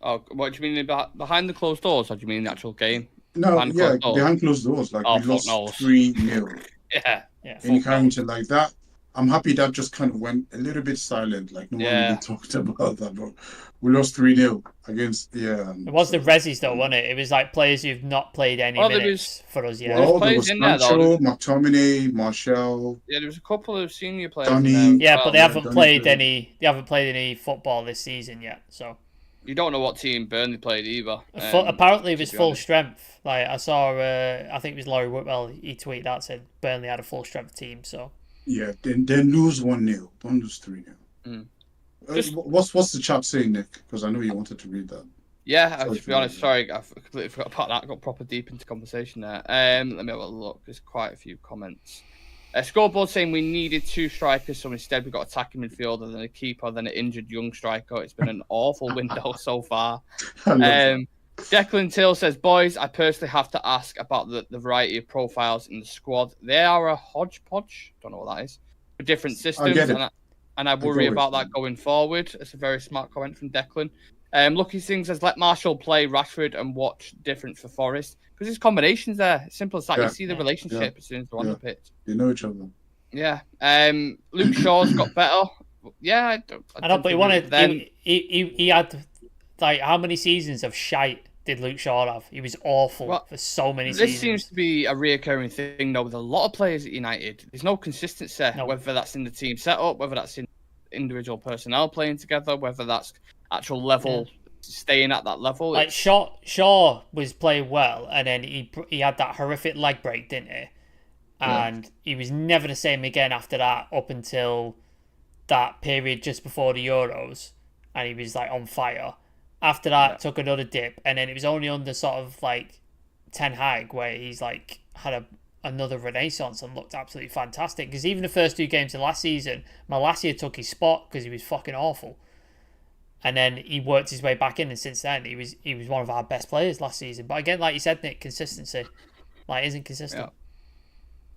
Oh, what do you mean behind the closed doors, or do you mean the actual game? No, behind closed doors. Like, we lost 3-0. Yeah. And you can't like that. I'm happy that just kind of went a little bit silent. Like, no one really talked about that, but we lost 3-0 against, It was the Rezzies, though, wasn't it? It was like players who've not played any minutes for us yet. Well, there was Sancho, McTominay, Martial. Yeah, there was a couple of senior players. But they haven't played any. They haven't played any football this season yet. So you don't know what team Burnley played either. Apparently, it was full strength. Like, I saw, I think it was Laurie Whitwell. He tweeted that, said Burnley had a full strength team. So. Yeah, then lose 1-0. Don't lose 3-0. What's the chap saying, Nick? Because I know you wanted to read that. Yeah, to be honest, sorry, I completely forgot about that. I got proper deep into conversation there. Let me have a look. There's quite a few comments. Scoreboard saying we needed 2 strikers, so instead we got attacking midfielder, then a keeper, then an injured young striker. It's been an awful window so far. Declan Till says, boys, I personally have to ask about the variety of profiles in the squad. They are a hodgepodge, don't know what that is, for different systems, and I worry about that going forward. It's a very smart comment from Declan. Lucky Singh says, let Marshall play Rashford and watch difference for Forest, because there's combinations there. Simple as that. You see the relationship as soon as they're on the pitch. You know each other. Yeah. Luke Shaw's got better. Yeah, I know, but he wanted. He had, like, how many seasons of shite did Luke Shaw have? He was awful for so many seasons. This seems to be a reoccurring thing, though, with a lot of players at United. There's no consistency, whether that's in the team setup, whether that's in individual personnel playing together, whether that's actual level, staying at that level. Like, Shaw was playing well, and then he had that horrific leg break, didn't he? And he was never the same again after that, up until that period just before the Euros, and he was, like, on fire. After that, took another dip, and then it was only under sort of like Ten Hag where he's like had another renaissance and looked absolutely fantastic. Because even the first 2 games of last season, Malacia took his spot because he was fucking awful, and then he worked his way back in. And since then, he was one of our best players last season. But again, like you said, Nick, consistency, like, isn't consistent.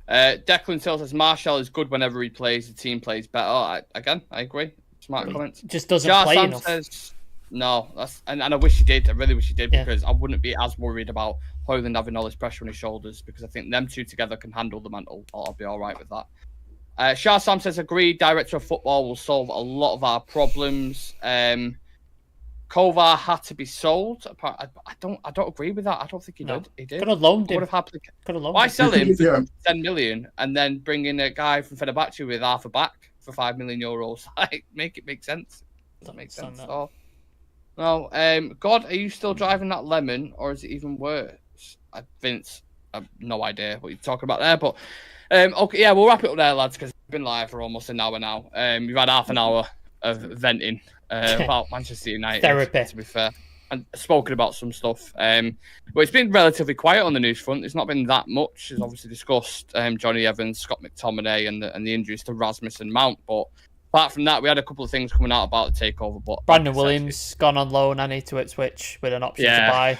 Declan Till says Martial is good whenever he plays. The team plays better. I agree. Smart comments. Just doesn't play Sam enough. Says, no, and I wish he did. I really wish he did, because I wouldn't be as worried about Hojlund having all this pressure on his shoulders, because I think them 2 together can handle the mantle. I'll be all right with that. Shah Sam says, agreed, director of football will solve a lot of our problems. Kovar had to be sold. I don't agree with that. I don't think he did. He did. Could have loaned him. Why sell him for 10 million and then bring in a guy from Fenerbahce with half a back for €5 million? Like, make it make sense. Doesn't make sense at all. No, God, are you still driving that lemon, or is it even worse? Vince, I have no idea what you're talking about there, but okay, yeah, we'll wrap it up there, lads, because we've been live for almost an hour now. We've had half an hour of venting about Manchester United, therapy, to be fair, and spoken about some stuff. But it's been relatively quiet on the news front. There's not been that much. It's obviously discussed Jonny Evans, Scott McTominay, and the injuries to Rasmus and Mount, but apart from that, we had a couple of things coming out about the takeover. But Brandon Williams gone on loan, to Ipswich with an option to buy.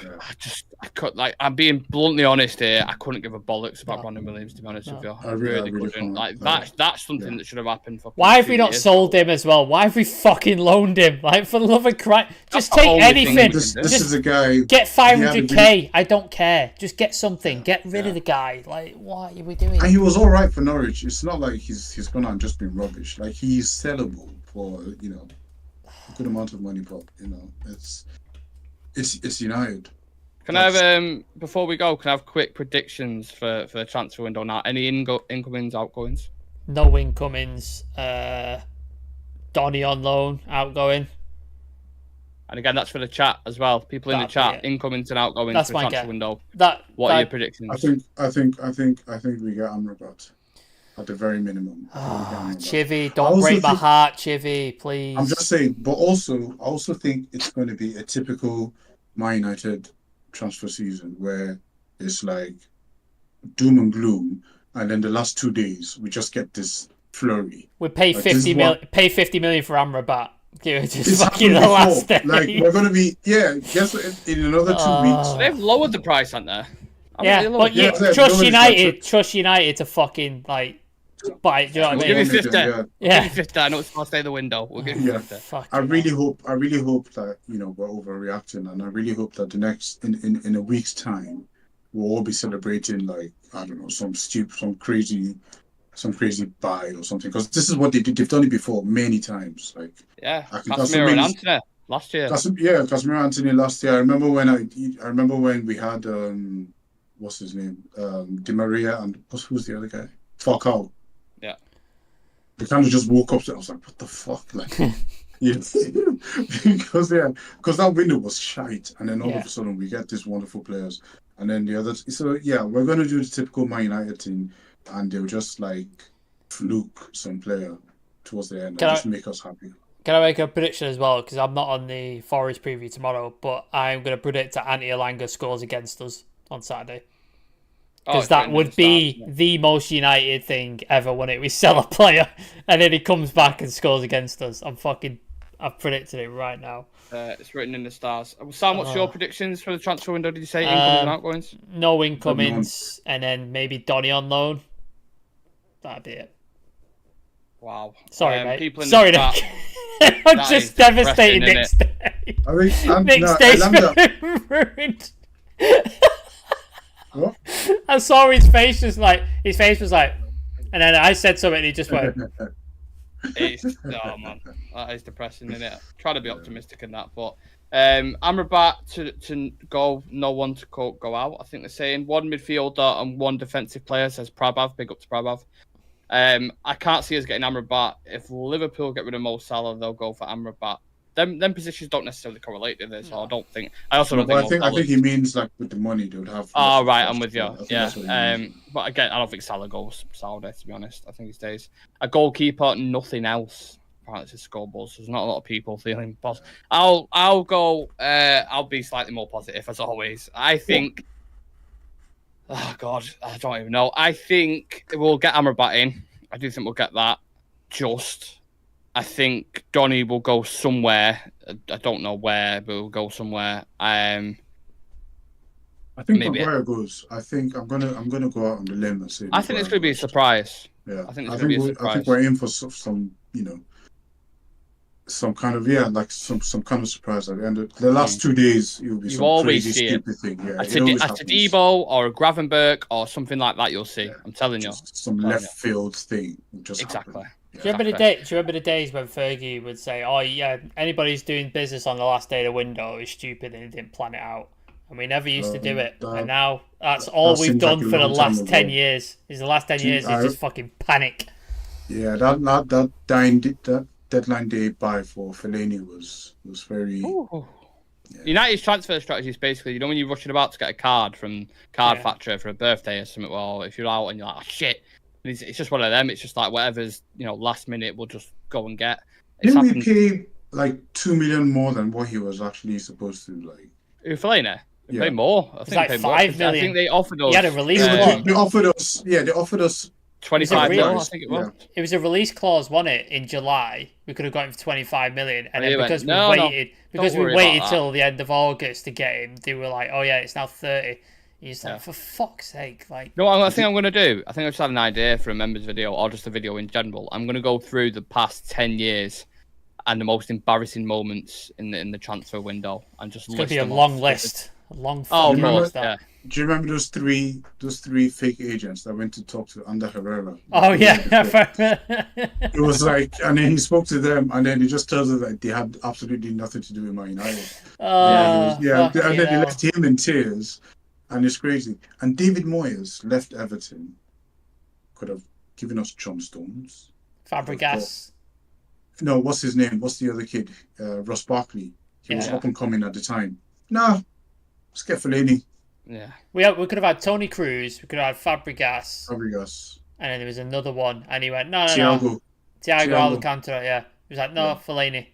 I could, like, I'm being bluntly honest here. I couldn't give a bollocks about Brandon Williams, to be honest with you. I really couldn't. Like, that's something that should have happened. Why have we not sold him as well? Why have we fucking loaned him? Like, for the love of Christ, just take anything. This is a guy. Get 500k. I don't care. Just get something. Get rid of the guy. Like, what are we doing? And he was all right for Norwich. It's not like he's gone out and just been rubbish. Like, he's sellable for a good amount of money. But it's United. Can I have before we go? Can I have quick predictions for the transfer window now? Any incomings, outgoings? No incomings. Donny on loan, outgoing. And again, that's for the chat as well. People in the chat, incomings and outgoings That's for my transfer guess. window. What are your predictions? I think we get Amrabat at the very minimum. Chivy, don't break my heart, Chivy, please. I'm just saying, but I also think it's going to be a typical Man United transfer season where it's like doom and gloom, and then the last 2 days we just get this flurry. We pay like, 50 million for Amrabat. It's fucking the last day. Like we're gonna be guess in another 2 weeks. They've lowered the price, haven't they? Trust United to fucking like buy it. Do you know what I mean? We'll give you 50. Yeah. We'll give you 50. I know it's the last day of the window. We'll give you 50. I really hope that we're overreacting, and I really hope that the next in a week's time we'll all be celebrating like I don't know some crazy buy or something, because this is what they did. They've done it before many times. Like Casemiro and Antony last year. Casemiro and Antony last year. I remember when we had what's his name, Di Maria, and who's the other guy, Falcao. Yeah, they kind of just woke up. I was like, what the fuck, like. because that window was shite, and then all of a sudden we get these wonderful players, and then the others. So we're gonna do the typical Man United thing, and they'll just like fluke some player towards the end and just make us happy. Can I make a prediction as well? Because I'm not on the Forest preview tomorrow, but I'm going to predict that Antti Elanga scores against us on Saturday. Because that would be the most United thing ever, when we sell a player and then he comes back and scores against us. I've predicted it right now. It's written in the stars. Sam, what's your predictions for the transfer window? Did you say incomings and outgoings? No incomings, and then maybe Donny on loan. That'd be it. Wow. Sorry, mate. Sorry, Nick. I'm just devastating Nick's day. Nick's day's been ruined. What? I saw his face was like, and then I said something and he just went. Oh man, that is depressing, isn't it? Try to be optimistic in that, but Amrabat to go, no one to go out. I think they're saying one midfielder and one defensive player, says Prabhav. Big up to Prabhav. I can't see us getting Amrabat. If Liverpool get rid of Mo Salah, they'll go for Amrabat. Them positions don't necessarily correlate to this, so I don't think. I think he means like with the money they would have. Oh right, I'm with you. Yeah. But again, I don't think Salah goes Saturday, to be honest. I think he stays. A goalkeeper, nothing else. Apparently it's a scoreboard, so there's not a lot of people feeling positive. I'll go. I'll be slightly more positive as always. I think. Oh God, I don't even know. I think we'll get Amrabat in. I do think we'll get that. I think Donny will go somewhere. I don't know where, but we'll go somewhere. I think Maguire goes. I think I'm gonna go out on the limb and say. I think it's gonna be a surprise. Yeah, I think we're in for some, some kind of some kind of surprise at the end of the last 2 days. You'll be some crazy stupid thing. Yeah, a Tadibo or a Gravenberg or something like that. You'll see. Yeah. I'm telling you, some left field thing will just exactly. Happen. Do you remember the days when Fergie would say, "Oh yeah, anybody's doing business on the last day of the window is stupid and he didn't plan it out," and we never used to do it. And now that's all we've done for the last 10 years. Is the last 10 years is just fucking panic. Yeah, that deadline day buy for Fellaini was very. Yeah. United's transfer strategy is basically, when you're rushing about to get a card from Card Factory for a birthday or something. Well, if you're out and you're like, oh shit. It's just one of them. It's just like whatever's last minute, we'll just go and get. Didn't we pay like 2 million more than what he was actually supposed to like? Fellaini? We paid more. I think like 5 million. I think they offered us. He had a release clause. They offered us 25 million. I think it was. It was a release clause, wasn't it? In July, we could have got him for 25 million, and then because we waited till the end of August to get him, they were like, "Oh yeah, it's now 30." He's like, for fuck's sake, like. No, I think I'm going to do. I think I just had an idea for a members video or just a video in general. I'm going to go through the past 10 years and the most embarrassing moments in the transfer window and just. It's going to be a long list, a long. List. Yeah. Do you remember those three fake agents that went to talk to Ander Herrera? Oh yeah. It was like, and then he spoke to them, and then he just tells them that they had absolutely nothing to do with Man United. And then they left him in tears. And it's crazy. And David Moyes left Everton. Could have given us John Stones. Fabregas. no, what's his name? What's the other kid? Ross Barkley. He was Yeah. up and coming at the time. Nah, let's get Fellaini. Yeah. We could have had Tony Cruz, we could have had Fabregas, Fabregas. and then there was another one, and he went, no. Thiago. Thiago Alcantara, yeah. He was like, no, Yeah. Fellaini.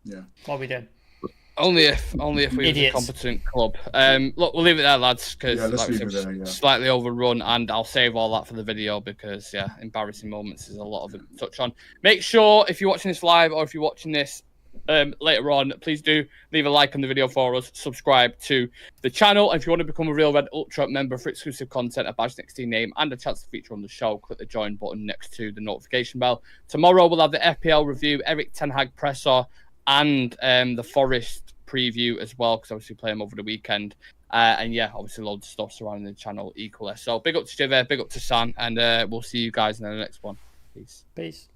Yeah. What are we doing? Only if we was a competent club. Look, we'll leave it there, lads, because slightly overrun, and I'll save all that for the video because embarrassing moments is a lot of it to touch on. Make sure if you're watching this live or if you're watching this later on, please do leave a like on the video for us, subscribe to the channel, and if you want to become a Real Red Ultra member for exclusive content, a badge next to your name, and a chance to feature on the show, click the join button next to the notification bell. Tomorrow we'll have the FPL review, Eric Ten Hag presser, and the Forest preview as well, because obviously we play them over the weekend. And obviously loads of stuff surrounding the channel equally. So big up to Jiver, big up to San, and we'll see you guys in the next one. Peace.